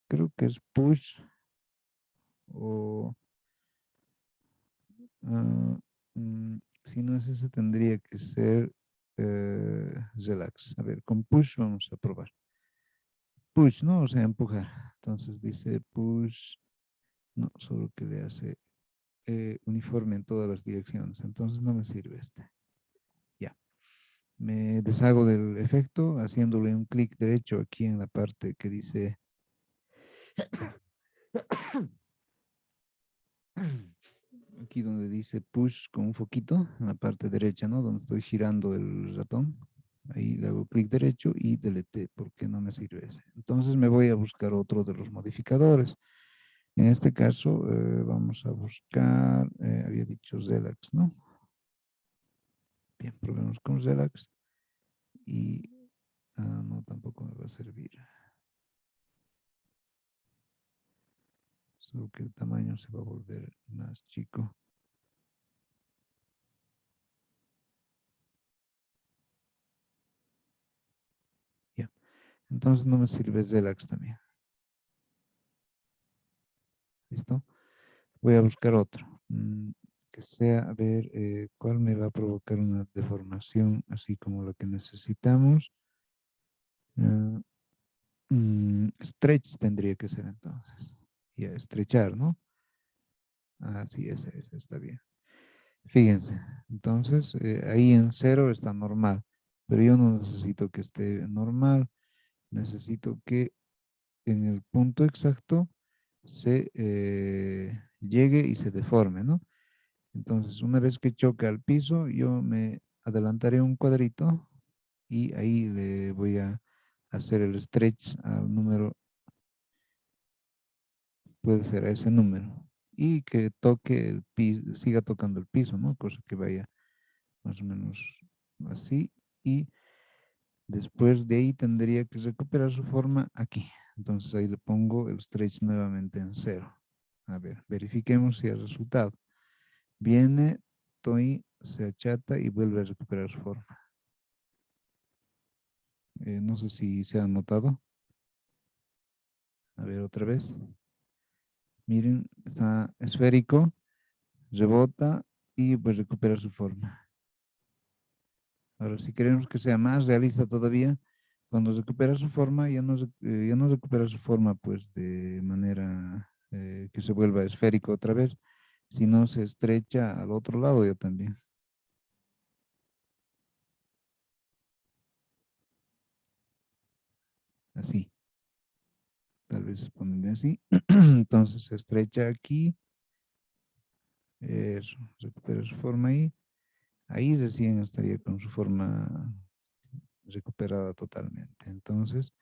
creo que es push o ah, si no es ese tendría que ser relax. A ver, con push vamos a probar. Push, ¿no? O sea, empujar. Entonces dice push, no, solo que le hace uniforme en todas las direcciones. Entonces no me sirve este. Ya. Me deshago del efecto haciéndole un clic derecho aquí en la parte que dice aquí donde dice push con un foquito en la parte derecha, ¿no? Donde estoy girando el ratón. Ahí le hago clic derecho y delete porque no me sirve ese. Entonces me voy a buscar otro de los modificadores. En este caso vamos a buscar, había dicho Relax, ¿no? Bien, probemos con Relax y no, tampoco me va a servir. Solo que el tamaño se va a volver más chico. Ya, entonces no me sirve Relax también. ¿Listo? Voy a buscar otro. Que sea, a ver, cuál me va a provocar una deformación así como la que necesitamos. Ah, stretch tendría que ser entonces. Ya, estrechar, ¿no? Ah, sí, ese está bien. Fíjense, entonces ahí en cero está normal, pero yo no necesito que esté normal, necesito que en el punto exacto se llegue y se deforme, ¿no? Entonces, una vez que choca al piso, yo me adelantaré un cuadrito y ahí le voy a hacer el stretch al número, puede ser a ese número, y que toque el piso, siga tocando el piso, ¿no? Cosa que vaya más o menos así, y después de ahí tendría que recuperar su forma aquí. Entonces ahí le pongo el stretch nuevamente en 0. A ver, verifiquemos si ha resultado. Viene, se achata y vuelve a recuperar su forma. No sé si se ha notado. A ver, otra vez. Miren, está esférico, rebota y pues recupera su forma. Ahora, si queremos que sea más realista todavía, cuando recupera su forma, ya no recupera su forma pues de manera que se vuelva esférico otra vez, sino se estrecha al otro lado ya también. Así, tal vez se pone así. Entonces se estrecha aquí, eso, recupera su forma ahí. Ahí recién estaría con su forma recuperada totalmente. Entonces,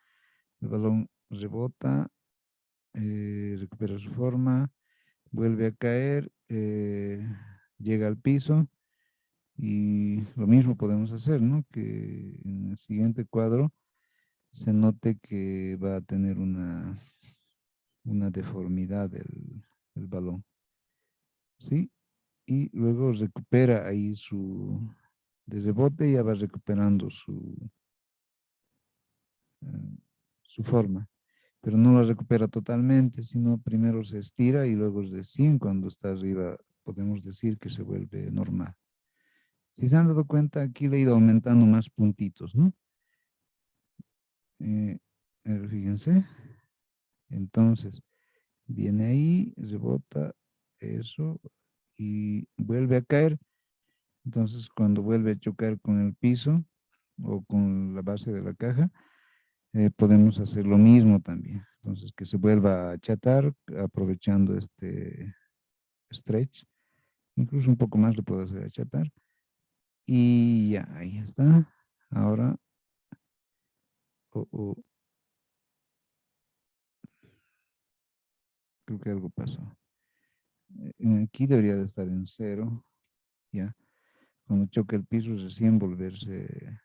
el balón rebota, recupera su forma, vuelve a caer, llega al piso y lo mismo podemos hacer, ¿no? Que en el siguiente cuadro se note que va a tener una deformidad el balón, ¿sí? Y luego recupera ahí de rebote ya va recuperando eh, su forma, pero no la recupera totalmente, sino primero se estira y luego recién cuando está arriba podemos decir que se vuelve normal. Si se han dado cuenta, aquí le he ido aumentando más puntitos, ¿no? Eh, fíjense, entonces viene ahí, rebota, eso, y vuelve a caer. Entonces, cuando vuelve a chocar con el piso o con la base de la caja, podemos hacer lo mismo también. Entonces, que se vuelva a achatar aprovechando este stretch. Incluso un poco más le puedo hacer achatar. Y ya, ahí está. Ahora, oh, oh, creo que algo pasó. Aquí debería de estar en 0. Ya. Cuando choque el piso, recién volverse,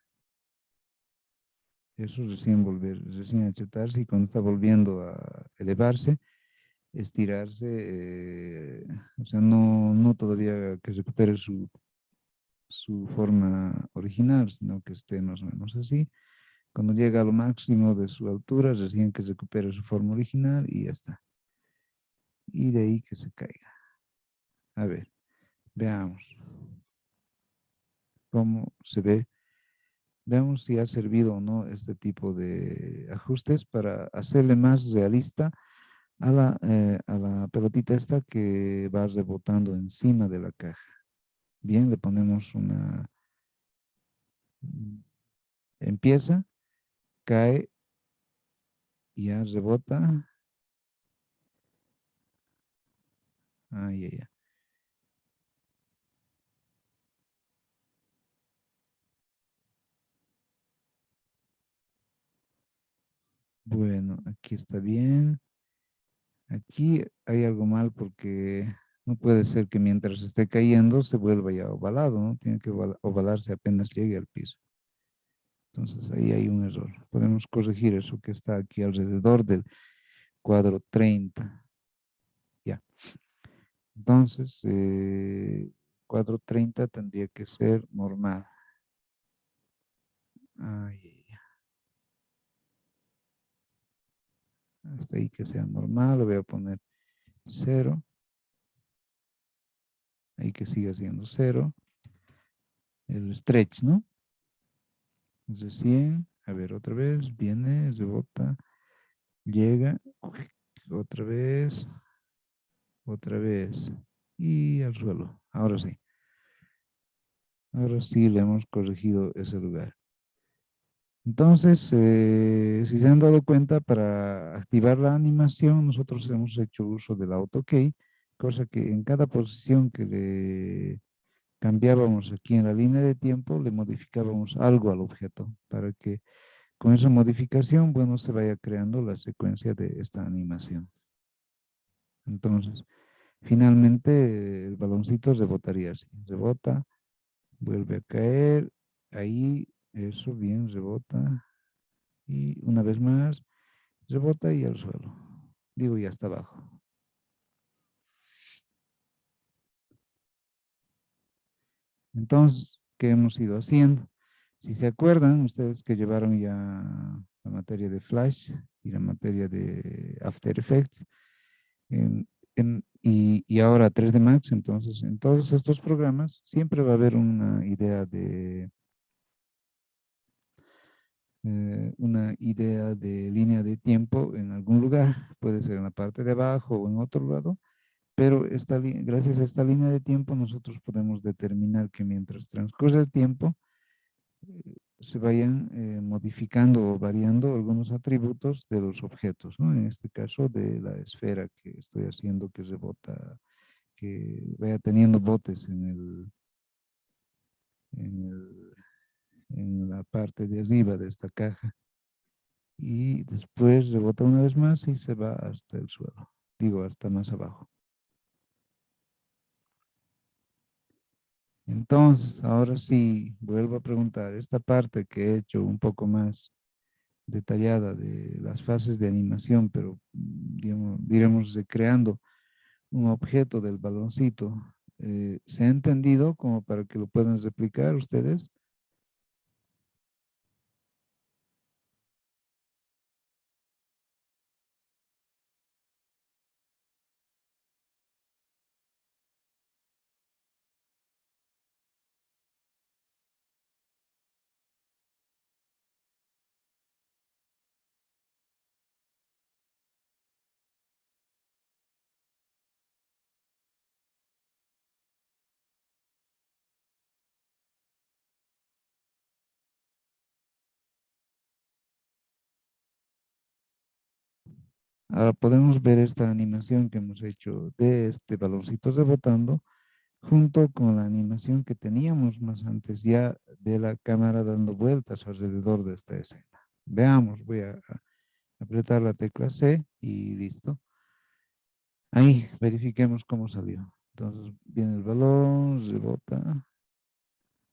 eso recién achatarse y cuando está volviendo a elevarse, estirarse, o sea, no todavía que recupere su forma original, sino que esté más o menos así. Cuando llega a lo máximo de su altura, recién que recupere su forma original y ya está. Y de ahí que se caiga. A ver, veamos cómo se ve. Veamos si ha servido o no este tipo de ajustes para hacerle más realista a la pelotita esta que va rebotando encima de la caja. Bien, le ponemos empieza, cae, ya rebota. Ay, ay, ay. Bueno, aquí está bien. Aquí hay algo mal porque no puede ser que mientras esté cayendo se vuelva ya ovalado, ¿no? Tiene que ovalarse apenas llegue al piso. Entonces ahí hay un error. Podemos corregir eso que está aquí alrededor del cuadro 30. Ya. Entonces, cuadro 30 tendría que ser normal. Ay, hasta ahí que sea normal, lo voy a poner 0. Ahí que siga siendo 0. El stretch, ¿no? Recién, a ver, otra vez, viene, rebota, llega, otra vez, y al suelo. Ahora sí le hemos corregido ese lugar. Entonces, si se han dado cuenta, para activar la animación, nosotros hemos hecho uso del AutoKey cosa que en cada posición que le cambiábamos aquí en la línea de tiempo, le modificábamos algo al objeto para que con esa modificación, bueno, se vaya creando la secuencia de esta animación. Entonces, finalmente el baloncito rebotaría así, rebota, vuelve a caer, ahí, eso, bien, rebota, y una vez más, rebota y al suelo. Digo, y hasta abajo. Entonces, ¿qué hemos ido haciendo? Si se acuerdan, ustedes que llevaron ya la materia de Flash y la materia de After Effects, y ahora 3D Max, entonces en todos estos programas siempre va a haber una idea de línea de tiempo en algún lugar, puede ser en la parte de abajo o en otro lado, pero gracias a esta línea de tiempo nosotros podemos determinar que mientras transcurre el tiempo se vayan modificando o variando algunos atributos de los objetos, ¿no? En este caso de la esfera que estoy haciendo que rebota, que vaya teniendo botes en el- en la parte de arriba de esta caja. Y después rebota una vez más y se va hasta el suelo, digo, hasta más abajo. Entonces, ahora sí, vuelvo a preguntar, esta parte que he hecho un poco más detallada de las fases de animación, pero digamos, diremos creando un objeto del baloncito, ¿se ha entendido como para que lo puedan replicar ustedes? Ahora podemos ver esta animación que hemos hecho de este baloncito rebotando junto con la animación que teníamos más antes ya de la cámara dando vueltas alrededor de esta escena. Veamos, voy a apretar la tecla C y listo. Ahí, verifiquemos cómo salió. Entonces viene el balón, rebota,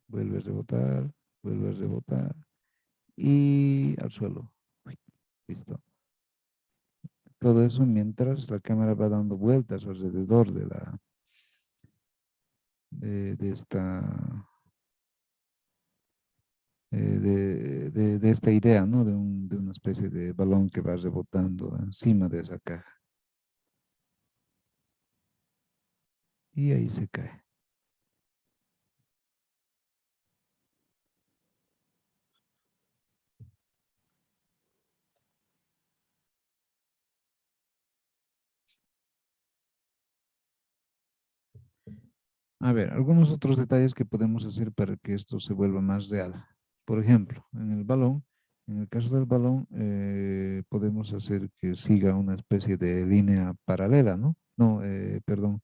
vuelve a rebotar, vuelve a rebotar y al suelo. Uy, listo. Todo eso mientras la cámara va dando vueltas alrededor de esta de esta idea, ¿no? De una especie de balón que va rebotando encima de esa caja. Y ahí se cae. A ver, algunos otros detalles que podemos hacer para que esto se vuelva más real. Por ejemplo, en el caso del balón, podemos hacer que siga una especie de línea paralela, ¿no? No, perdón,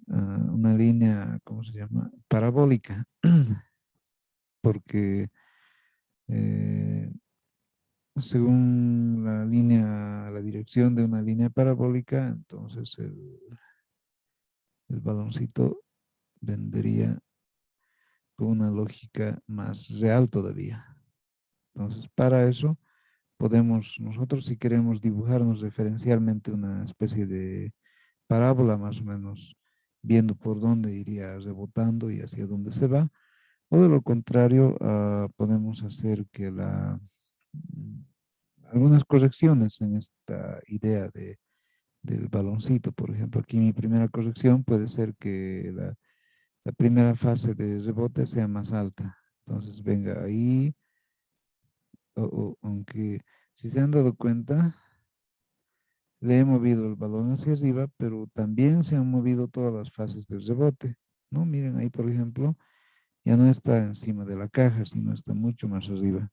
una línea, ¿cómo se llama? Parabólica, porque eh, según la dirección de una línea parabólica, entonces el baloncito vendría con una lógica más real todavía. Entonces, para eso podemos nosotros, si queremos dibujarnos referencialmente una especie de parábola más o menos, viendo por dónde iría rebotando y hacia dónde se va, o de lo contrario, podemos hacer que algunas correcciones en esta idea del baloncito. Por ejemplo, aquí mi primera corrección puede ser que la primera fase de rebote sea más alta. Entonces, venga ahí, aunque si se han dado cuenta, le he movido el balón hacia arriba, pero también se han movido todas las fases del rebote, ¿no? Miren ahí, por ejemplo, ya no está encima de la caja, sino está mucho más arriba.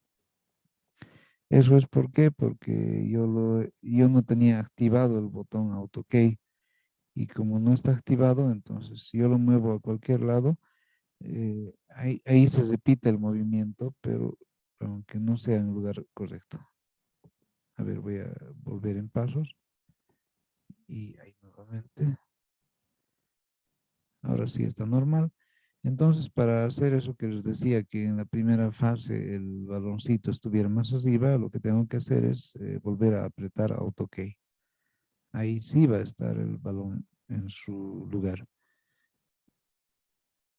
Eso es ¿por qué? Porque yo no tenía activado el botón AutoKey y como no está activado, entonces si yo lo muevo a cualquier lado, ahí se repite el movimiento, pero aunque no sea en el lugar correcto. A ver, voy a volver en pasos y ahí nuevamente. Ahora sí está normal. Entonces, para hacer eso que les decía, que en la primera fase el baloncito estuviera más arriba, lo que tengo que hacer es volver a apretar Auto Key. Ahí sí va a estar el balón en su lugar.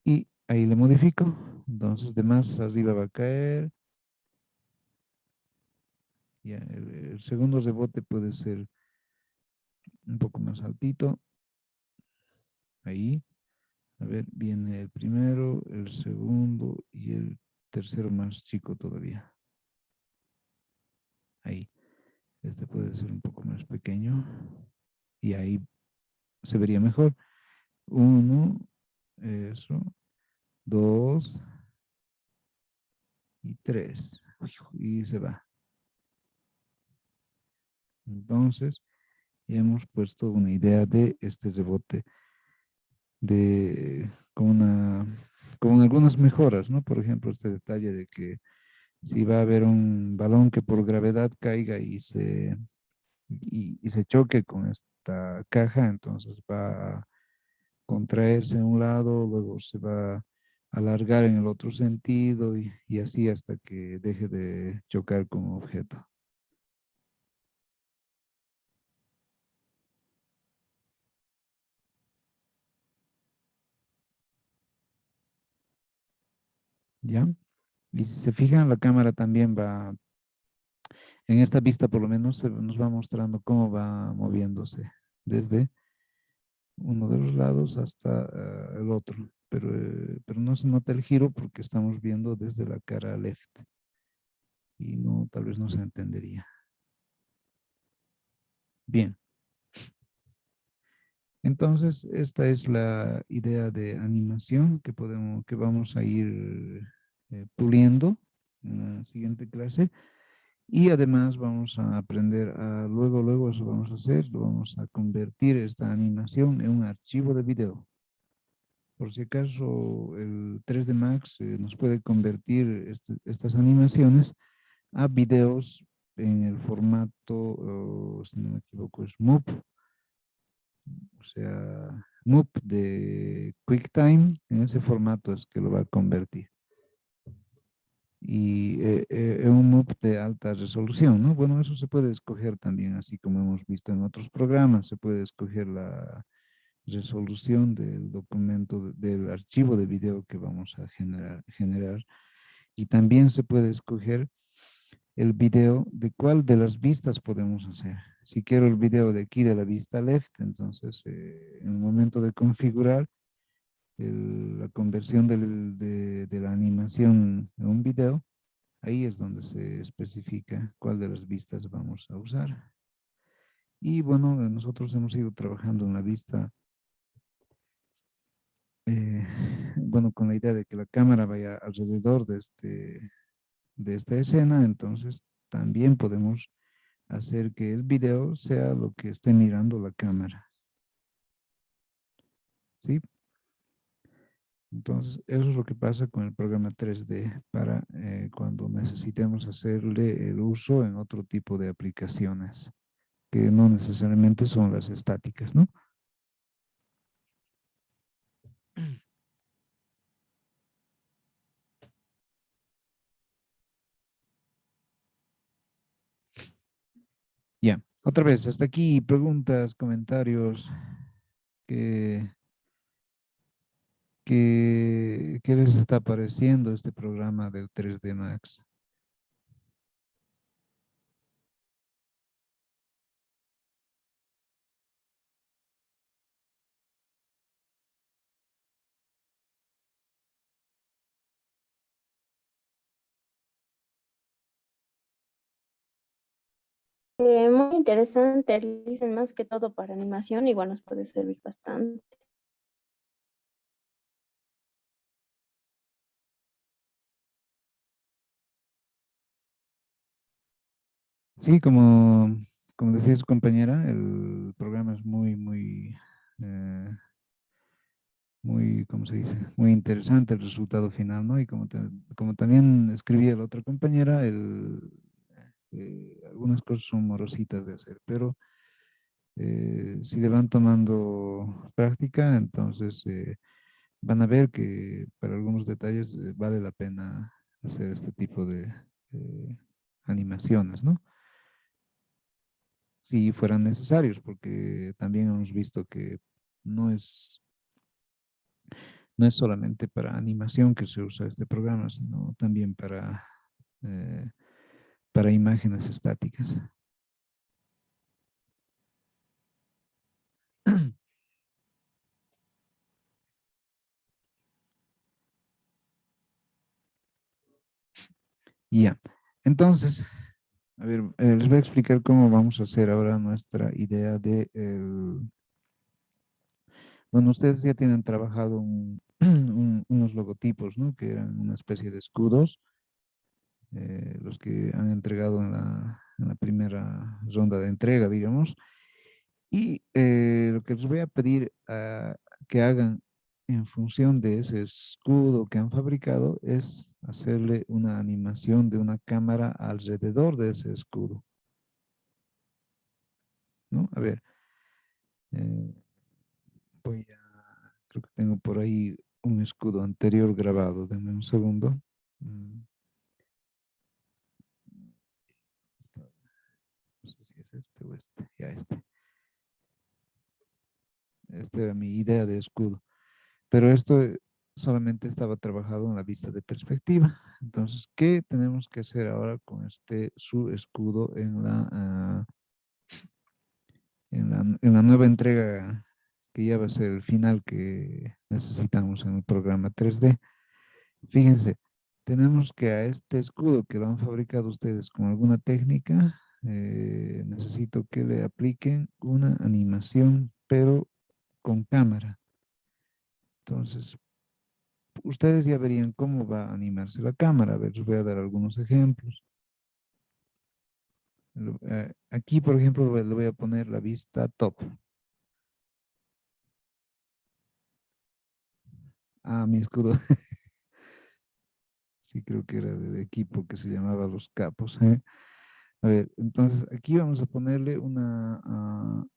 Y ahí le modifico. Entonces, de más arriba va a caer. Ya, el segundo rebote puede ser un poco más altito. Ahí. A ver, viene el primero, el segundo y el tercero más chico todavía. Ahí. Este puede ser un poco más pequeño. Y ahí se vería mejor. Uno, eso. Dos y tres. Y se va. Entonces, ya hemos puesto una idea de este rebote con algunas mejoras, ¿no? Por ejemplo, este detalle de que si va a haber un balón que por gravedad caiga y se choque con esta caja, entonces va a contraerse a un lado, luego se va a alargar en el otro sentido y así hasta que deje de chocar con un objeto. ¿Ya? Y si se fijan, la cámara también va, en esta vista por lo menos nos va mostrando cómo va moviéndose desde uno de los lados hasta el otro, pero no se nota el giro porque estamos viendo desde la cara left y no, tal vez no se entendería. Bien, entonces esta es la idea de animación que vamos a ir puliendo en la siguiente clase. Y además vamos a aprender luego eso vamos a hacer, lo vamos a convertir esta animación en un archivo de video. Por si acaso el 3D Max nos puede convertir estas animaciones a videos en el formato, si no me equivoco, es MOV, o sea, MOV de QuickTime, en ese formato es que lo va a convertir. Y un MUP de alta resolución, ¿no? Bueno, eso se puede escoger también, así como hemos visto en otros programas, se puede escoger la resolución del documento, del archivo de video que vamos a generar y también se puede escoger el video de cuál de las vistas podemos hacer. Si quiero el video de aquí de la vista left, entonces en el momento de configurar la conversión de la animación en un video, ahí es donde se especifica cuál de las vistas vamos a usar. Y bueno, nosotros hemos ido trabajando en la vista, eh, bueno, con la idea de que la cámara vaya alrededor de esta escena, entonces también podemos hacer que el video sea lo que esté mirando la cámara. ¿Sí? Entonces, eso es lo que pasa con el programa 3D para cuando necesitemos hacerle el uso en otro tipo de aplicaciones, que no necesariamente son las estáticas, ¿no? Ya, otra vez, hasta aquí preguntas, comentarios, ¿qué, qué les está pareciendo este programa del 3D Max? Muy interesante, dicen más que todo para animación, igual nos puede servir bastante. Sí, como decía su compañera, el programa es muy, muy eh, muy, ¿cómo se dice? Muy interesante el resultado final, ¿no? Y como también escribía la otra compañera, algunas cosas son morositas de hacer, pero si le van tomando práctica, entonces van a ver que para algunos detalles vale la pena hacer este tipo de eh, animaciones, ¿no? Si fueran necesarios, porque también hemos visto que no es, no es solamente para animación que se usa este programa, sino también eh, para imágenes estáticas. Y ya. Entonces, a ver, les voy a explicar cómo vamos a hacer ahora nuestra idea de bueno, ustedes ya tienen trabajado unos logotipos, ¿no? Que eran una especie de escudos, los que han entregado en la primera ronda de entrega, digamos. Y lo que les voy a pedir que hagan en función de ese escudo que han fabricado es hacerle una animación de una cámara alrededor de ese escudo, ¿no? A ver, eh, creo que tengo por ahí un escudo anterior grabado, denme un segundo. Mm, no sé si es este o este, ya este. Esta era mi idea de escudo. Pero esto solamente estaba trabajado en la vista de perspectiva. Entonces, ¿qué tenemos que hacer ahora con este su escudo en la nueva entrega que ya va a ser el final que necesitamos en el programa 3D? Fíjense, tenemos que a este escudo que lo han fabricado ustedes con alguna técnica, necesito que le apliquen una animación, pero con cámara. Entonces, ustedes ya verían cómo va a animarse la cámara. A ver, les voy a dar algunos ejemplos. Aquí, por ejemplo, le voy a poner la vista top. Ah, mi escudo. Sí, creo que era del equipo que se llamaba Los Capos. A ver, entonces aquí vamos a ponerle ¿cómo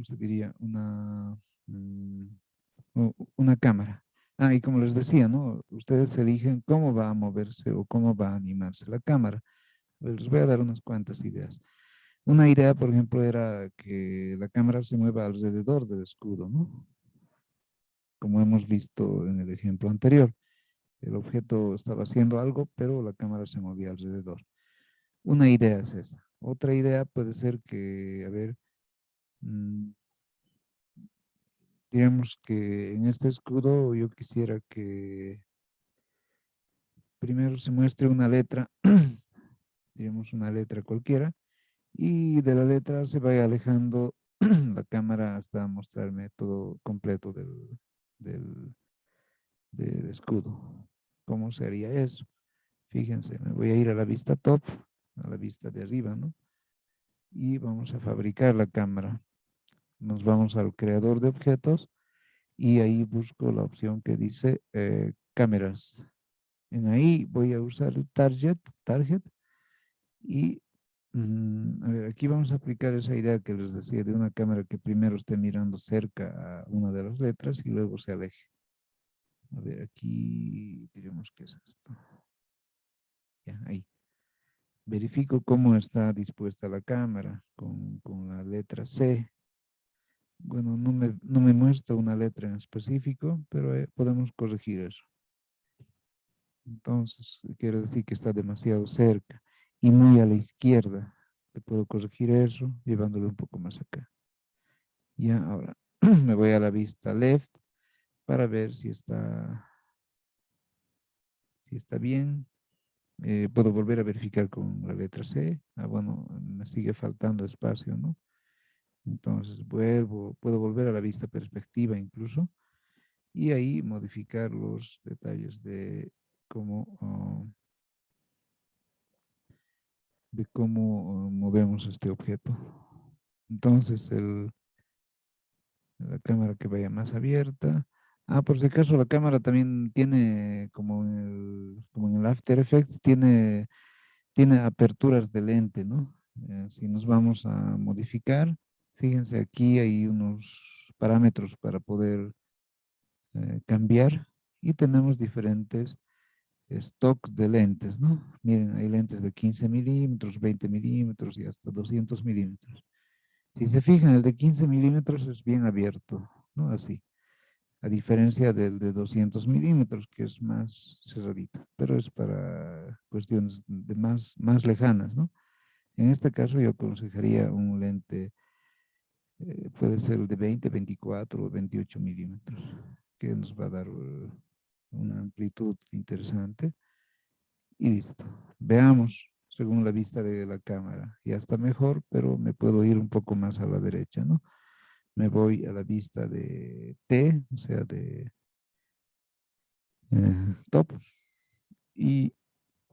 se diría? Una cámara. Ah, y como les decía, ¿no? Ustedes eligen cómo va a moverse o cómo va a animarse la cámara. Les voy a dar unas cuantas ideas. Una idea, por ejemplo, era que la cámara se mueva alrededor del escudo, ¿no? Como hemos visto en el ejemplo anterior. El objeto estaba haciendo algo, pero la cámara se movía alrededor. Una idea es esa. Otra idea puede ser que, a ver, mm, digamos que en este escudo yo quisiera que primero se muestre una letra, digamos una letra cualquiera, y de la letra se vaya alejando la cámara hasta mostrarme todo completo del, del escudo. ¿Cómo sería eso? Fíjense, me voy a ir a la vista top, a la vista de arriba, ¿no? Y vamos a fabricar la cámara. Nos vamos al creador de objetos y ahí busco la opción que dice cámaras. En ahí voy a usar el target y a ver, aquí vamos a aplicar esa idea que les decía de una cámara que primero esté mirando cerca a una de las letras y luego se aleje. A ver, aquí diremos que es esto. Ya, ahí. Verifico cómo está dispuesta la cámara con la letra C. Bueno, no me muestra una letra en específico, pero podemos corregir eso. Entonces, quiere decir que está demasiado cerca y muy a la izquierda. Le puedo corregir eso llevándolo un poco más acá. Ya, ahora me voy a la vista left para ver si está bien. Puedo volver a verificar con la letra C. Ah, bueno, me sigue faltando espacio, ¿no? Entonces puedo volver a la vista perspectiva incluso y ahí modificar los detalles de cómo movemos este objeto. Entonces, La cámara que vaya más abierta. Ah, por si acaso la cámara también tiene, como en el After Effects, tiene aperturas de lente, ¿no? Si nos vamos a modificar, fíjense aquí hay unos parámetros para poder cambiar y tenemos diferentes stock de lentes, ¿no? Miren, hay lentes de 15 milímetros, 20 milímetros y hasta 200 milímetros. Si se fijan, el de 15 milímetros es bien abierto, ¿no? Así, a diferencia del de 200 milímetros, que es más cerradito, pero es para cuestiones de más lejanas, ¿no? En este caso yo aconsejaría un lente, puede ser el de 20, 24 o 28 milímetros, que nos va a dar una amplitud interesante. Y listo. Veamos según la vista de la cámara. Ya está mejor, pero me puedo ir un poco más a la derecha, ¿no? Me voy a la vista de T, o sea, de top, y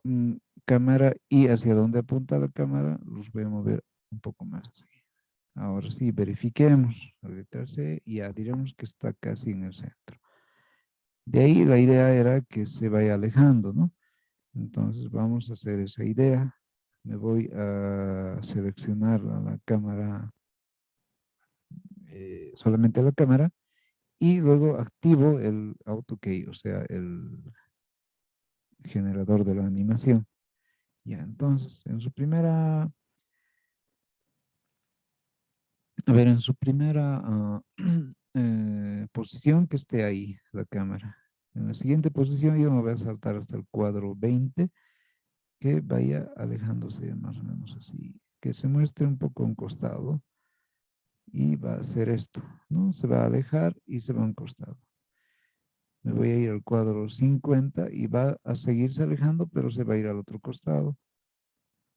mm, cámara, y hacia dónde apunta la cámara, los voy a mover un poco más así. Ahora sí, verifiquemos la letra C y ya diremos que está casi en el centro. De ahí la idea era que se vaya alejando, ¿no? Entonces vamos a hacer esa idea. Me voy a seleccionar la cámara, solamente la cámara, y luego activo el AutoKey, o sea, el generador de la animación. Ya, entonces, en su primera posición que esté ahí la cámara. En la siguiente posición yo me voy a saltar hasta el cuadro 20, que vaya alejándose más o menos así, que se muestre un poco a un costado y va a hacer esto, ¿no? Se va a alejar y se va a un costado. Me voy a ir al cuadro 50 y va a seguirse alejando, pero se va a ir al otro costado.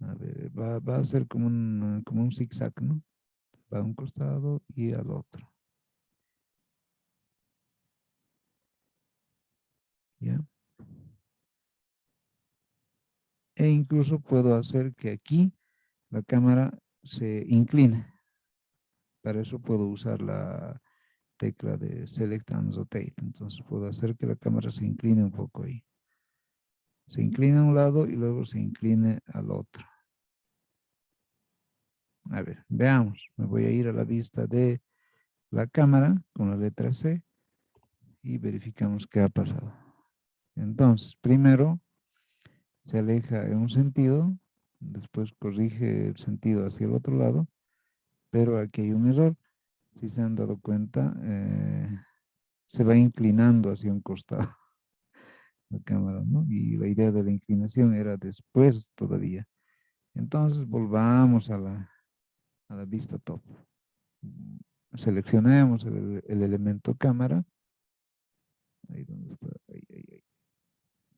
A ver, va a ser como un zigzag, ¿no? Va a un costado y al otro. ¿Ya? E incluso puedo hacer que aquí la cámara se incline. Para eso puedo usar la tecla de Select and Rotate. Entonces puedo hacer que la cámara se incline un poco ahí. Se inclina a un lado y luego se incline al otro. A ver, veamos. Me voy a ir a la vista de la cámara con la letra C y verificamos qué ha pasado. Entonces, primero se aleja en un sentido, después corrige el sentido hacia el otro lado, pero aquí hay un error. Si se han dado cuenta, se va inclinando hacia un costado la cámara, ¿no? Y la idea de la inclinación era después todavía. Entonces, volvamos a la vista top. Seleccionemos el elemento cámara. Ahí donde está. Ahí.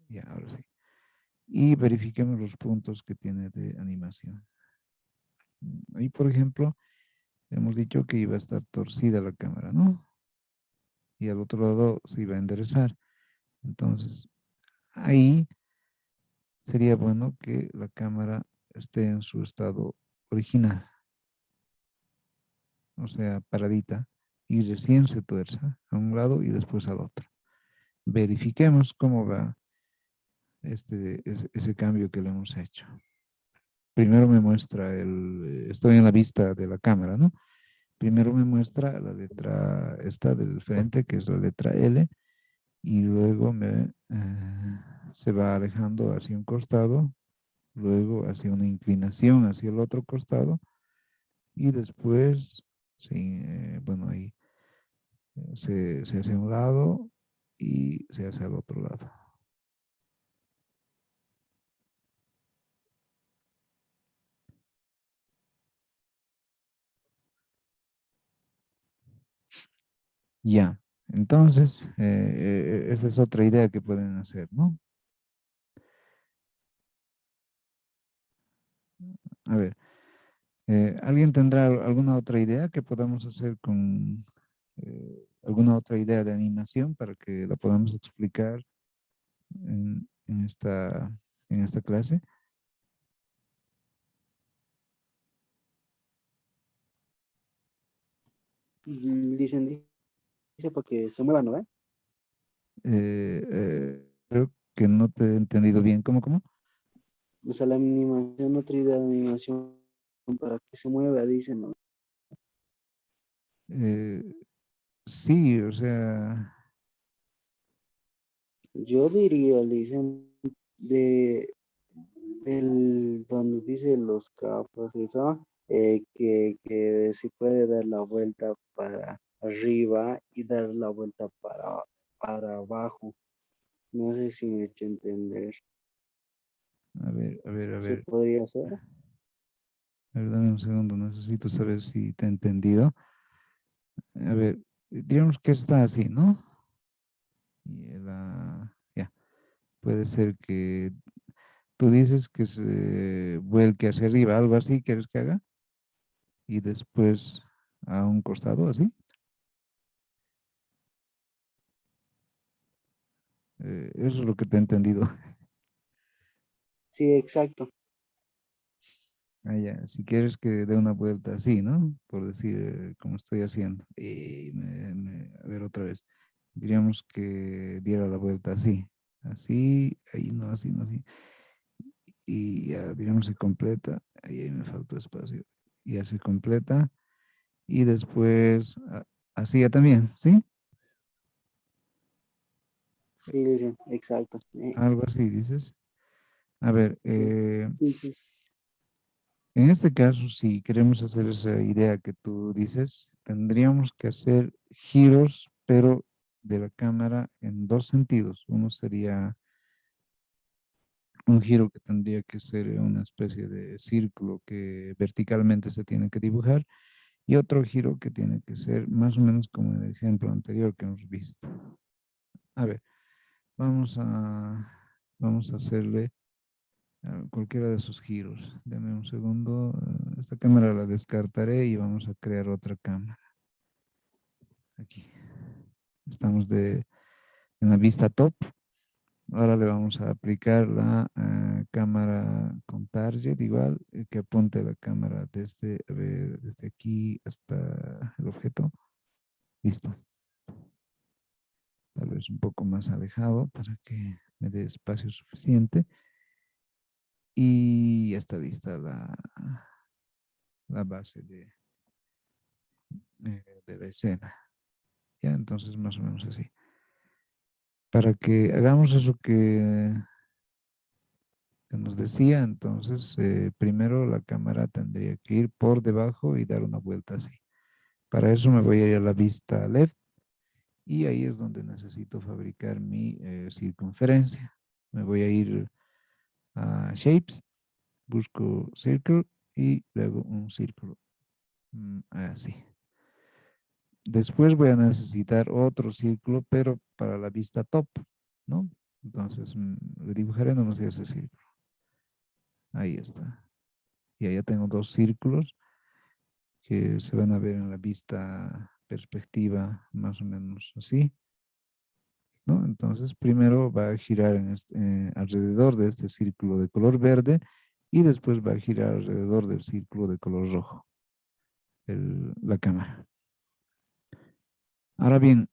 Ya, ahora sí. Y verifiquemos los puntos que tiene de animación. Ahí, por ejemplo, hemos dicho que iba a estar torcida la cámara, ¿no? Y al otro lado se iba a enderezar. Entonces, ahí sería bueno que la cámara esté en su estado original, o sea, paradita, y recién se tuerza a un lado y después al otro. Verifiquemos cómo va ese cambio que le hemos hecho. Primero me muestra estoy en la vista de la cámara, ¿no? Primero me muestra la letra esta del frente, que es la letra L, y luego se va alejando hacia un costado, luego hacia una inclinación hacia el otro costado, y después, sí, bueno, ahí se hace a un lado y se hace al otro lado. Ya, entonces, esa es otra idea que pueden hacer, ¿no? A ver, ¿alguien tendrá alguna otra idea que podamos hacer con alguna otra idea de animación para que la podamos explicar en esta clase? Dicen, dice para que se mueva, ¿no ve? Creo que no te he entendido bien. ¿Cómo? O sea, la animación, otra idea de animación para que se mueva, dicen, ¿no? Eh, sí, o sea, Yo diría, le dicen, de, donde dice los capos, eso, que se puede dar la vuelta para arriba y dar la vuelta para abajo. No sé si me he hecho entender. a ¿Se ver. podría hacer? A ver, dame un segundo, necesito saber si te he entendido. A ver, digamos que está así, ¿no? Y ya, puede ser que tú dices que se vuelque hacia arriba, algo así quieres que haga, y después a un costado, así. Eso es lo que te he entendido. Sí, exacto. Ah, ya, si quieres que dé una vuelta así, ¿no? Por decir, como estoy haciendo. Y a ver, otra vez. Diríamos que diera la vuelta así. Así, ahí no, así, no, así. Y ya, digamos, se completa. Ahí me faltó espacio. Y ya se completa. Y después, así ya también, ¿sí? Sí, dicen, exacto. Algo así, dices. A ver, Sí, sí, sí. en este caso, si queremos hacer esa idea que tú dices, tendríamos que hacer giros, pero de la cámara en dos sentidos. Uno sería un giro que tendría que ser una especie de círculo que verticalmente se tiene que dibujar y otro giro que tiene que ser más o menos como el ejemplo anterior que hemos visto. A ver, vamos a, vamos a hacerle cualquiera de esos giros. Deme un segundo. Esta cámara la descartaré y vamos a crear otra cámara. Aquí. Estamos en la vista top. Ahora le vamos a aplicar la cámara con target igual, que apunte la cámara desde, a ver, desde aquí hasta el objeto. Listo. Tal vez un poco más alejado para que me dé espacio suficiente. Y ya está lista la base de la escena. Ya, entonces más o menos así. Para que hagamos eso que nos decía, entonces primero la cámara tendría que ir por debajo y dar una vuelta así. Para eso me voy a ir a la vista left y ahí es donde necesito fabricar mi circunferencia. Me voy a ir a Shapes, busco Circle y le hago un círculo. Así. Después voy a necesitar otro círculo, pero para la vista top, ¿no? Entonces le dibujaré nomás ese círculo. Ahí está. Y ahí ya tengo dos círculos que se van a ver en la vista perspectiva más o menos así, ¿no? Entonces primero va a girar alrededor de este círculo de color verde y después va a girar alrededor del círculo de color rojo, la cámara. Ahora bien,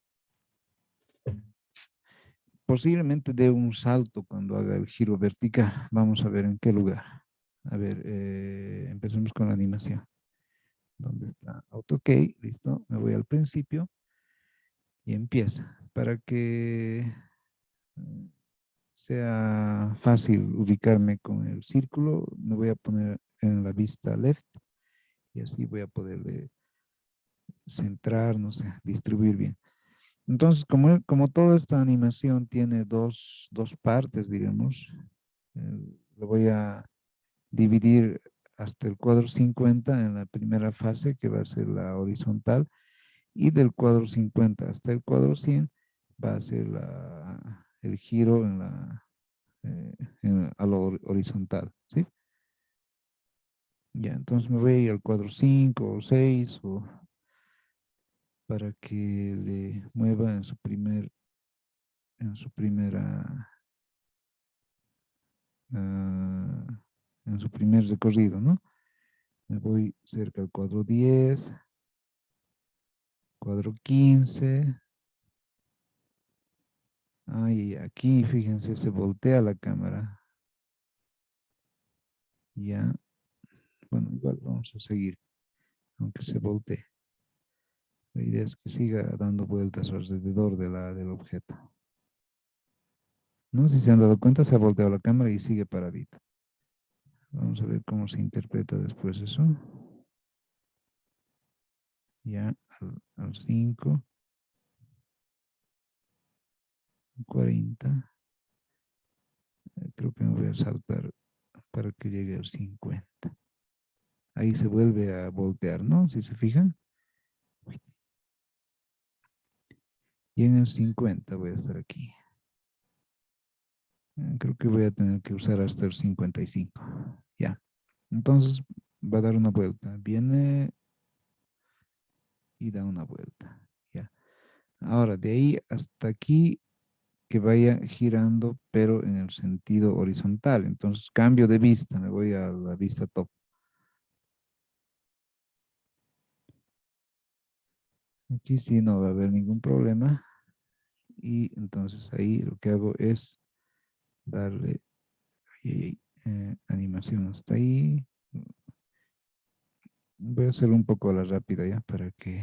posiblemente dé un salto cuando haga el giro vertical. Vamos a ver en qué lugar. A ver, empecemos con la animación. ¿Dónde está? AutoKey, listo. Me voy al principio y empieza. Para que sea fácil ubicarme con el círculo, me voy a poner en la vista left y así voy a poder centrar, no sé, distribuir bien. Entonces, como toda esta animación tiene dos partes, digamos, lo voy a dividir hasta el cuadro 50 en la primera fase, que va a ser la horizontal, y del cuadro 50 hasta el cuadro 100 va a ser el giro a lo horizontal, ¿sí? Ya, entonces me voy a ir al cuadro 5 o 6 para que le mueva en su primera, ah, en su primer recorrido, ¿no? Me voy cerca al cuadro 10 cuadro 15. Ay, aquí, fíjense, se voltea la cámara. Ya, bueno, igual vamos a seguir, aunque se voltee. La idea es que siga dando vueltas alrededor del objeto. ¿No? Si se han dado cuenta, se ha volteado la cámara y sigue paradita. Vamos a ver cómo se interpreta después eso. Ya, al 5, 40. Creo que me voy a saltar para que llegue al 50. Ahí se vuelve a voltear, ¿no? Si se fijan. Y en el 50 voy a estar aquí. Creo que voy a tener que usar hasta el 55. Ya. Entonces va a dar una vuelta. Viene y da una vuelta. Ya. Ahora, de ahí hasta aquí, que vaya girando, pero en el sentido horizontal. Entonces cambio de vista, me voy a la vista top. Aquí sí no va a haber ningún problema. Y entonces ahí lo que hago es darle animación hasta ahí. Voy a hacer un poco a la rápida ya para que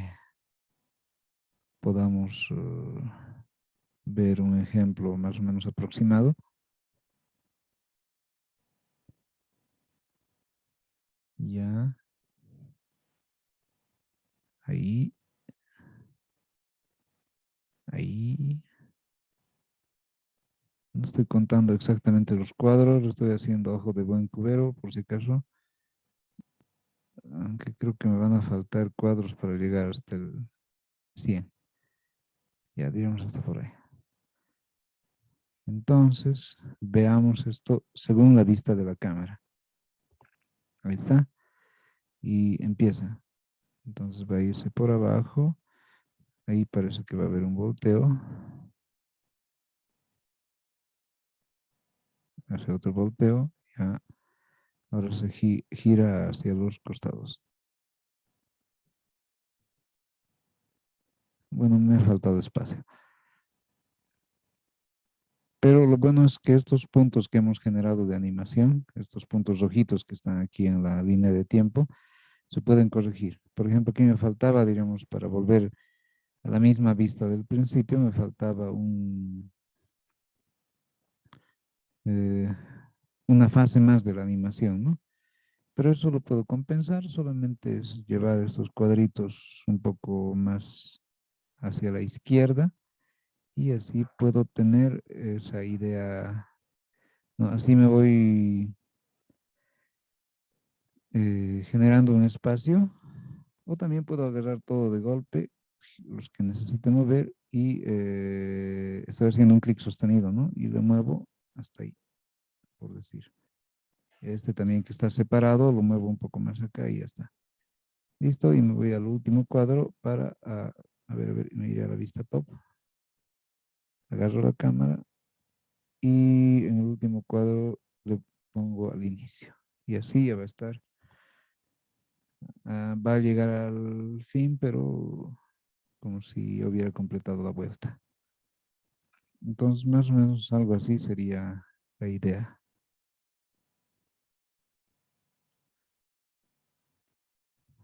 podamos ver un ejemplo más o menos aproximado. Ya. Ahí. Ahí. No estoy contando exactamente los cuadros, lo estoy haciendo a ojo de buen cubero, por si acaso. Aunque creo que me van a faltar cuadros para llegar hasta el 100. Ya, digamos hasta por ahí. Entonces, veamos esto según la vista de la cámara. Ahí está. Y empieza. Entonces va a irse por abajo. Ahí parece que va a haber un volteo. Hace otro volteo. Ya. Ahora se gira hacia los costados. Bueno, me ha faltado espacio. Pero lo bueno es que estos puntos que hemos generado de animación, estos puntos rojitos que están aquí en la línea de tiempo, se pueden corregir. Por ejemplo, aquí me faltaba, digamos, para volver a la misma vista del principio, me faltaba eh, una fase más de la animación, ¿no? Pero eso lo puedo compensar, solamente es llevar estos cuadritos un poco más hacia la izquierda y así puedo tener esa idea, ¿no? Así me voy generando un espacio, o también puedo agarrar todo de golpe, los que necesite mover, y estoy haciendo un clic sostenido, ¿no? Y lo muevo hasta ahí, por decir. Este también que está separado, lo muevo un poco más acá y ya está. Listo, y me voy al último cuadro para, a ver, me iré a la vista top. Agarro la cámara y en el último cuadro le pongo al inicio. Y así ya va a estar. Va a llegar al fin, pero como si hubiera completado la vuelta. Entonces, más o menos algo así sería la idea.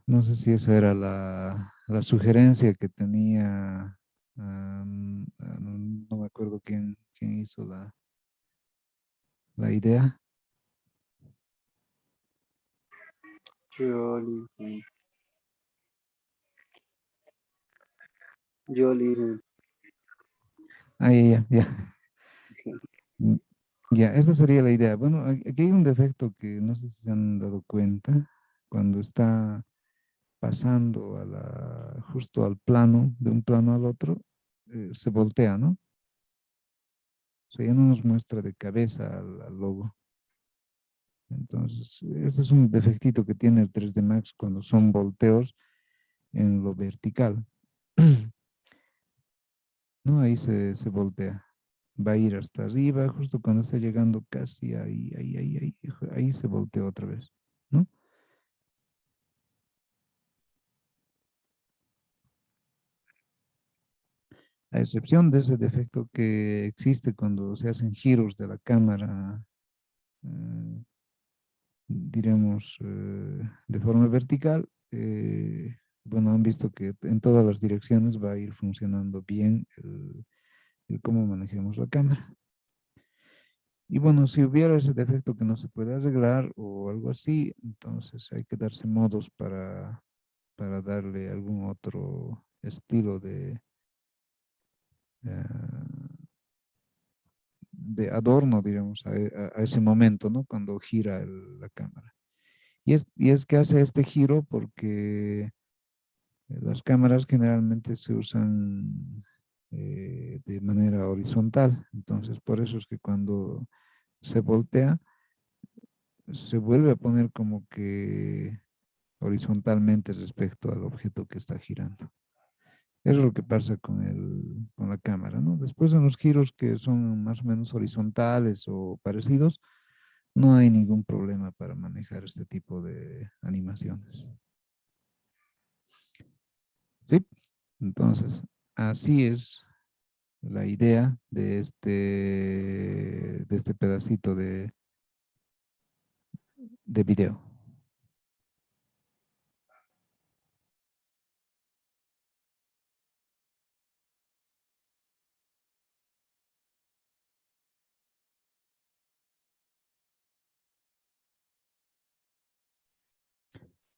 No sé si esa era la sugerencia que tenía, no me acuerdo quién hizo la idea. Yo le dije, yo le dije, Ah, ya. Mm, Ya, esa sería la idea. Bueno, aquí hay un defecto que no sé si se han dado cuenta. Cuando está pasando justo al plano, de un plano al otro, se voltea, ¿no? O sea, ya no nos muestra de cabeza al logo. Entonces, ese es un defectito que tiene el 3D Max cuando son volteos en lo vertical. ¿No? Ahí se voltea. Va a ir hasta arriba, justo cuando está llegando casi ahí se voltea otra vez, ¿no? A excepción de ese defecto que existe cuando se hacen giros de la cámara, eh, diremos, de forma vertical, bueno, han visto que en todas las direcciones va a ir funcionando bien el cómo manejemos la cámara. Y bueno, si hubiera ese defecto que no se puede arreglar o algo así, entonces hay que darse modos para darle algún otro estilo eh, de adorno, digamos, a ese momento, ¿no? Cuando gira la cámara. Y es que hace este giro porque las cámaras generalmente se usan de manera horizontal. Entonces, por eso es que cuando se voltea, se vuelve a poner como que horizontalmente respecto al objeto que está girando. Eso es lo que pasa con la cámara, ¿no? Después en los giros que son más o menos horizontales o parecidos, no hay ningún problema para manejar este tipo de animaciones. ¿Sí? Entonces, así es la idea de este pedacito de video.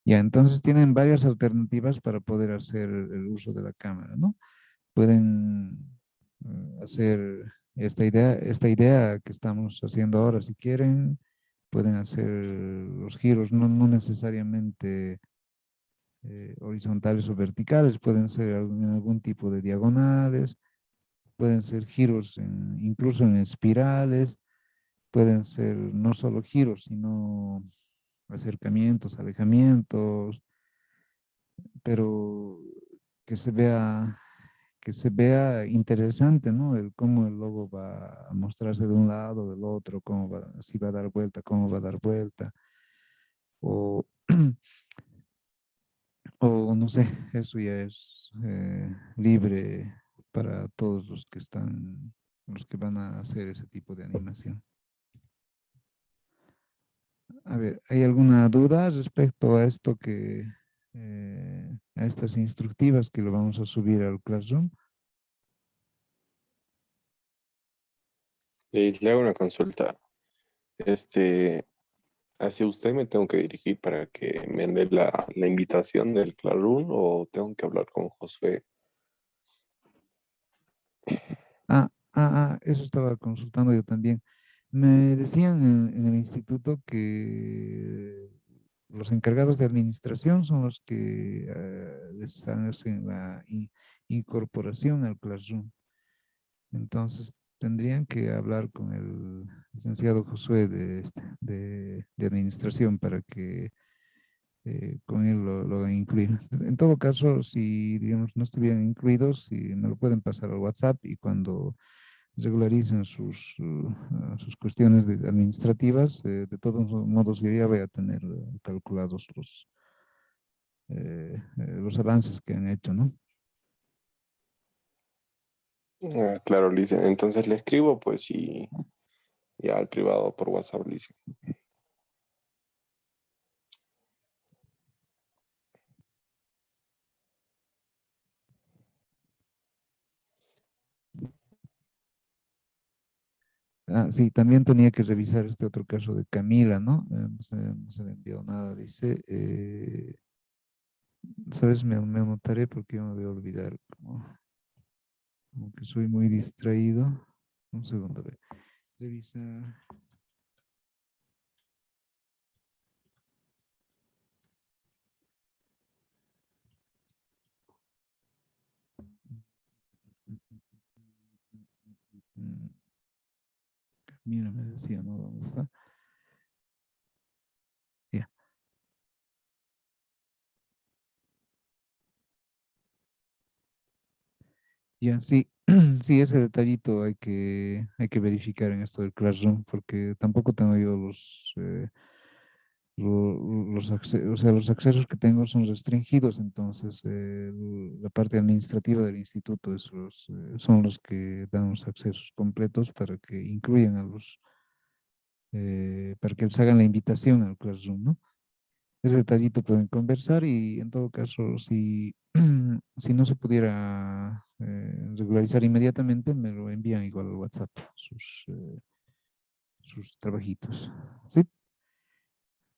Ya, entonces tienen varias alternativas para poder hacer el uso de la cámara, ¿no? Pueden hacer esta idea que estamos haciendo ahora, si quieren, pueden hacer los giros, no necesariamente horizontales o verticales, pueden ser en algún tipo de diagonales, pueden ser giros incluso en espirales, pueden ser no solo giros, sino acercamientos, alejamientos, pero que se vea, que se vea interesante, ¿no? El cómo el logo va a mostrarse de un lado, del otro, si va a dar vuelta, cómo va a dar vuelta, o, o no sé, eso ya es libre para todos los que van a hacer ese tipo de animación. A ver, ¿hay alguna duda respecto a a estas instructivas que lo vamos a subir al Classroom? Le hago una consulta. Este, ¿Hacia usted me tengo que dirigir para que me dé la invitación del Classroom o tengo que hablar con Josué? Eso estaba consultando yo también. Me decían en el instituto que los encargados de administración son los que les hacen la incorporación al Classroom. Entonces tendrían que hablar con el licenciado Josué de administración para que con él lo van a incluir. En todo caso, si digamos no estuvieran incluidos, si me lo pueden pasar al WhatsApp y cuando regularicen sus cuestiones administrativas, de todos modos yo ya voy a tener calculados los avances que han hecho, ¿no? Ah, claro, Lice. Entonces le escribo, pues, y ya al privado por WhatsApp, Lice. Sí, también tenía que revisar este otro caso de Camila, ¿no? No se le envió nada, dice. ¿Sabes? Me anotaré porque yo me voy a olvidar, como que soy muy distraído. Un segundo, a ver. Revisa. Mm, Mira, me decía, ¿no? ¿Dónde está? Ya. Ya, sí, sí, ese detallito hay que verificar en esto del Classroom, porque tampoco tengo yo o sea, los accesos que tengo son restringidos, entonces la parte administrativa del instituto son los que dan los accesos completos para que incluyan a para que les hagan la invitación al Classroom, ¿no? Ese detallito pueden conversar y en todo caso, si, si no se pudiera regularizar inmediatamente, me lo envían igual al WhatsApp, sus trabajitos. ¿Sí?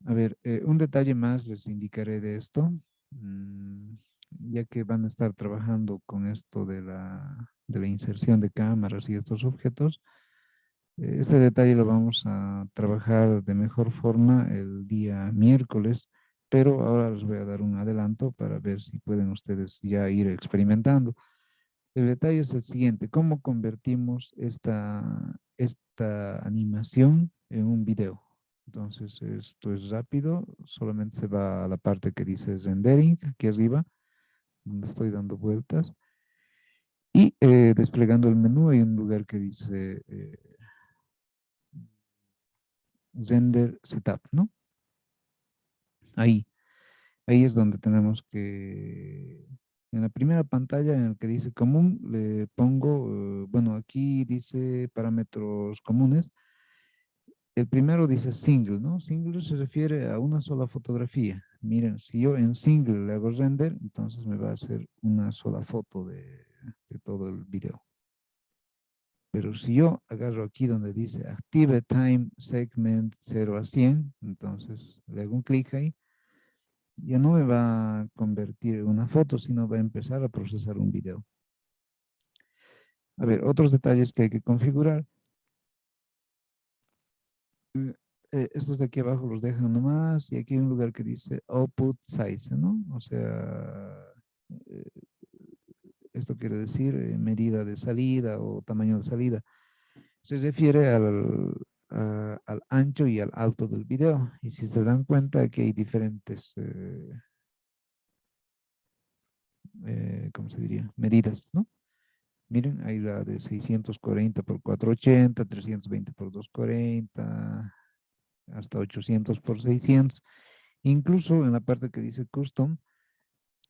A ver, un detalle más les indicaré de esto, ya que van a estar trabajando con esto de la inserción de cámaras y estos objetos. Este detalle lo vamos a trabajar de mejor forma el día miércoles, pero ahora les voy a dar un adelanto para ver si pueden ustedes ya ir experimentando. El detalle es el siguiente: ¿cómo convertimos esta animación en un video? Entonces, esto es rápido, solamente se va a la parte que dice rendering, aquí arriba, donde estoy dando vueltas, y desplegando el menú hay un lugar que dice render setup, ¿no? Ahí es donde tenemos que, en la primera pantalla en el que dice común, le pongo, bueno, aquí dice parámetros comunes. El primero dice single, ¿no? Single se refiere a una sola fotografía. Miren, si yo en single le hago render, entonces me va a hacer una sola foto de todo el video. Pero si yo agarro aquí donde dice Active Time Segment 0 a 100, entonces le hago un clic ahí, ya no me va a convertir en una foto, sino va a empezar a procesar un video. A ver, otros detalles que hay que configurar. Estos de aquí abajo los dejan nomás, y aquí hay un lugar que dice Output Size, ¿no? O sea, eh, esto quiere decir medida de salida o tamaño de salida. Se refiere al ancho y al alto del video. Y si se dan cuenta, aquí hay diferentes, ¿cómo se diría? Medidas, ¿no? Miren, hay la de 640 por 480, 320 por 240, hasta 800 por 600. Incluso en la parte que dice Custom,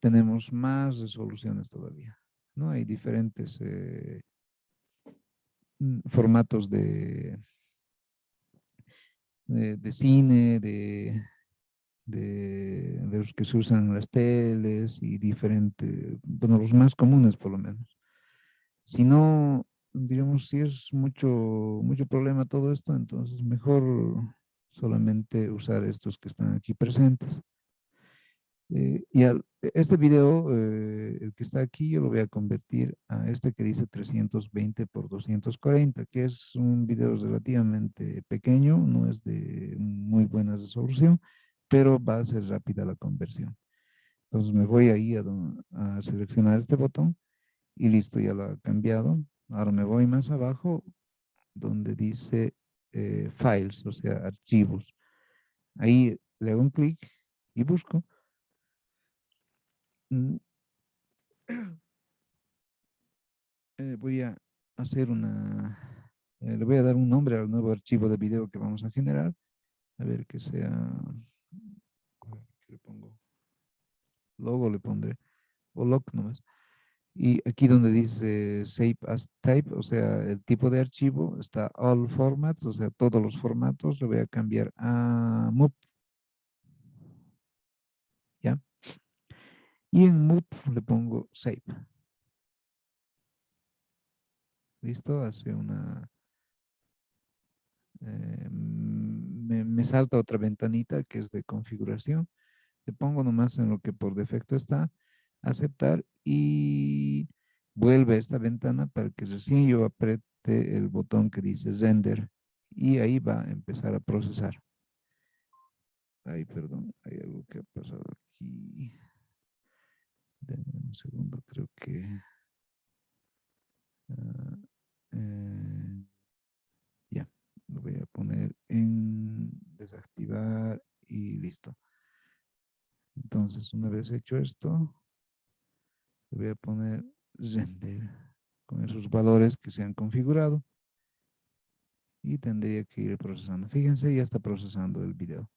tenemos más resoluciones todavía, ¿no? Hay diferentes formatos de cine, de los que se usan en las teles y diferentes, bueno, los más comunes por lo menos. Si no, digamos, si es mucho problema todo esto, entonces mejor solamente usar estos que están aquí presentes. Este video, el que está aquí, yo lo voy a convertir a este que dice 320 por 240, que es un video relativamente pequeño, no es de muy buena resolución, pero va a ser rápida la conversión. Entonces me voy ahí a seleccionar este botón y listo, ya lo ha cambiado. Ahora me voy más abajo donde dice Files, o sea, archivos. Ahí le hago un clic y busco. Mm, Voy a hacer le voy a dar un nombre al nuevo archivo de video que vamos a generar. A ver que sea, ¿qué le pongo? Logo le pondré, o log nomás. Y aquí donde dice Save as Type, o sea, el tipo de archivo, está All Formats, o sea, todos los formatos, le voy a cambiar a MOV, ¿ya? Y en MOV le pongo Save. ¿Listo? Hace me salta otra ventanita que es de configuración. Le pongo nomás en lo que por defecto está, aceptar, y vuelve a esta ventana para que recién yo apriete el botón que dice render y ahí va a empezar a procesar. Ay, perdón, hay algo que ha pasado aquí. Denme un segundo, creo que... ah, ya, lo voy a poner en desactivar y listo. Entonces, una vez hecho esto, le voy a poner render con esos valores que se han configurado y tendría que ir procesando. Fíjense, ya está procesando el video.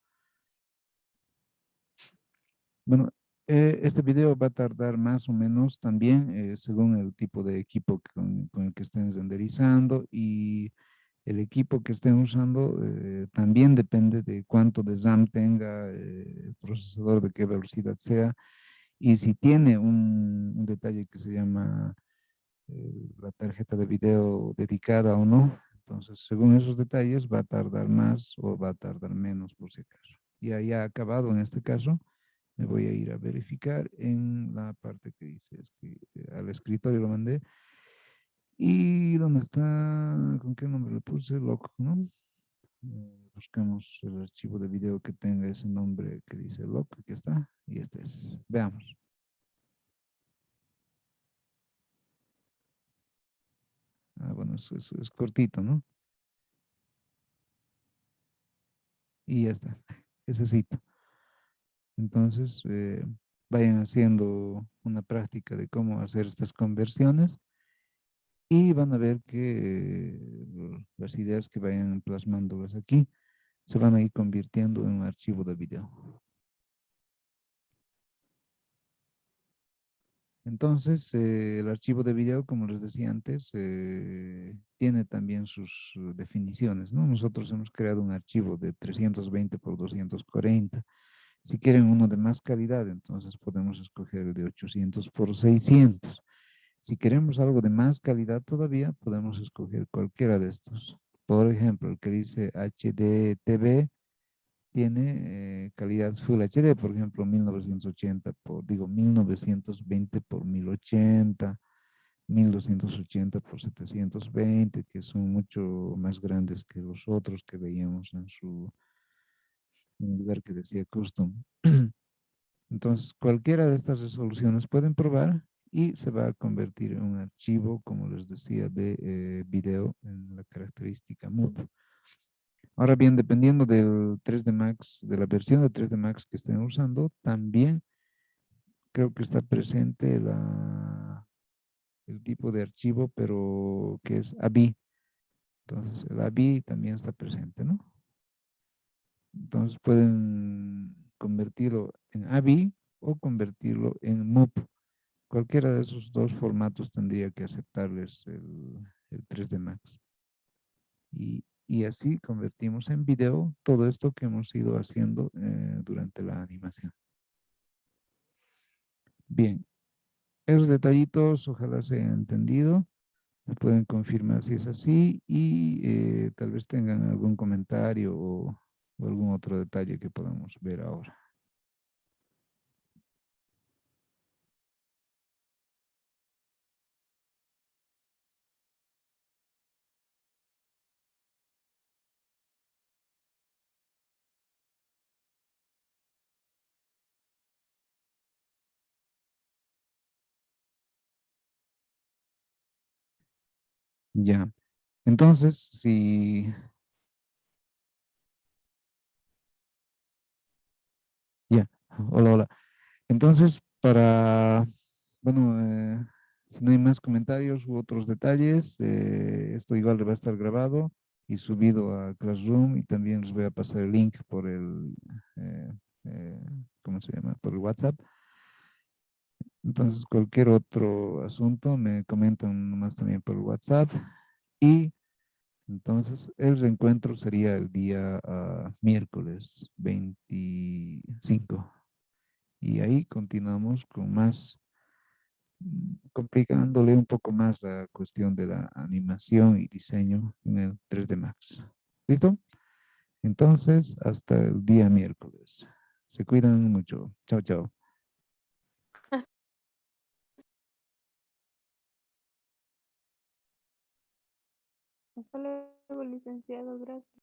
Bueno, este video va a tardar más o menos también según el tipo de equipo con el que estén renderizando y el equipo que estén usando también depende de cuánto de RAM tenga, el procesador, de qué velocidad sea y si tiene un detalle que se llama la tarjeta de video dedicada o no. Entonces, según esos detalles, va a tardar más o va a tardar menos por si acaso. Y ahí ha acabado en este caso. Me voy a ir a verificar en la parte que dice, es que al escritorio lo mandé. ¿Y dónde está? ¿Con qué nombre le puse? Lock, ¿no? Buscamos el archivo de video que tenga ese nombre que dice lock. Aquí está. Y este es. Veamos. Ah, bueno, es cortito, ¿no? Y ya está. Ese sitio. Entonces, vayan haciendo una práctica de cómo hacer estas conversiones y van a ver que las ideas que vayan plasmándolas aquí se van a ir convirtiendo en un archivo de video. Entonces, el archivo de video, como les decía antes, tiene también sus definiciones, ¿no? Nosotros hemos creado un archivo de 320 por 240. Si quieren uno de más calidad, entonces podemos escoger el de 800 por 600. Si queremos algo de más calidad todavía, podemos escoger cualquiera de estos. Por ejemplo, el que dice HDTV tiene calidad Full HD, por ejemplo, 1980 por, digo, 1920 por 1080, 1280 por 720, que son mucho más grandes que los otros que veíamos en el lugar que decía custom. Entonces, cualquiera de estas resoluciones pueden probar y se va a convertir en un archivo, como les decía, de video en la característica MOV. Ahora bien, dependiendo del 3D Max, de la versión de 3D Max que estén usando, también creo que está presente el tipo de archivo, pero que es AVI. Entonces, el AVI también está presente, ¿no? Entonces, pueden convertirlo en AVI o convertirlo en MOV. Cualquiera de esos dos formatos tendría que aceptarles el 3D Max. Y así convertimos en video todo esto que hemos ido haciendo durante la animación. Bien, esos detallitos ojalá se hayan entendido. Me pueden confirmar si es así y tal vez tengan algún comentario o algún otro detalle que podamos ver ahora. Ya, entonces, si... Ya, hola, hola. Entonces, bueno, si no hay más comentarios u otros detalles, esto igual va a estar grabado y subido a Classroom y también les voy a pasar el link por eh, eh, ¿cómo se llama? Por el WhatsApp. Entonces, cualquier otro asunto me comentan nomás también por el WhatsApp y entonces el reencuentro sería el día miércoles 25 y ahí continuamos con más complicándole un poco más la cuestión de la animación y diseño en el 3D Max. ¿Listo? Entonces, hasta el día miércoles. Se cuidan mucho. Chao, chao. Hasta luego, licenciado. Gracias.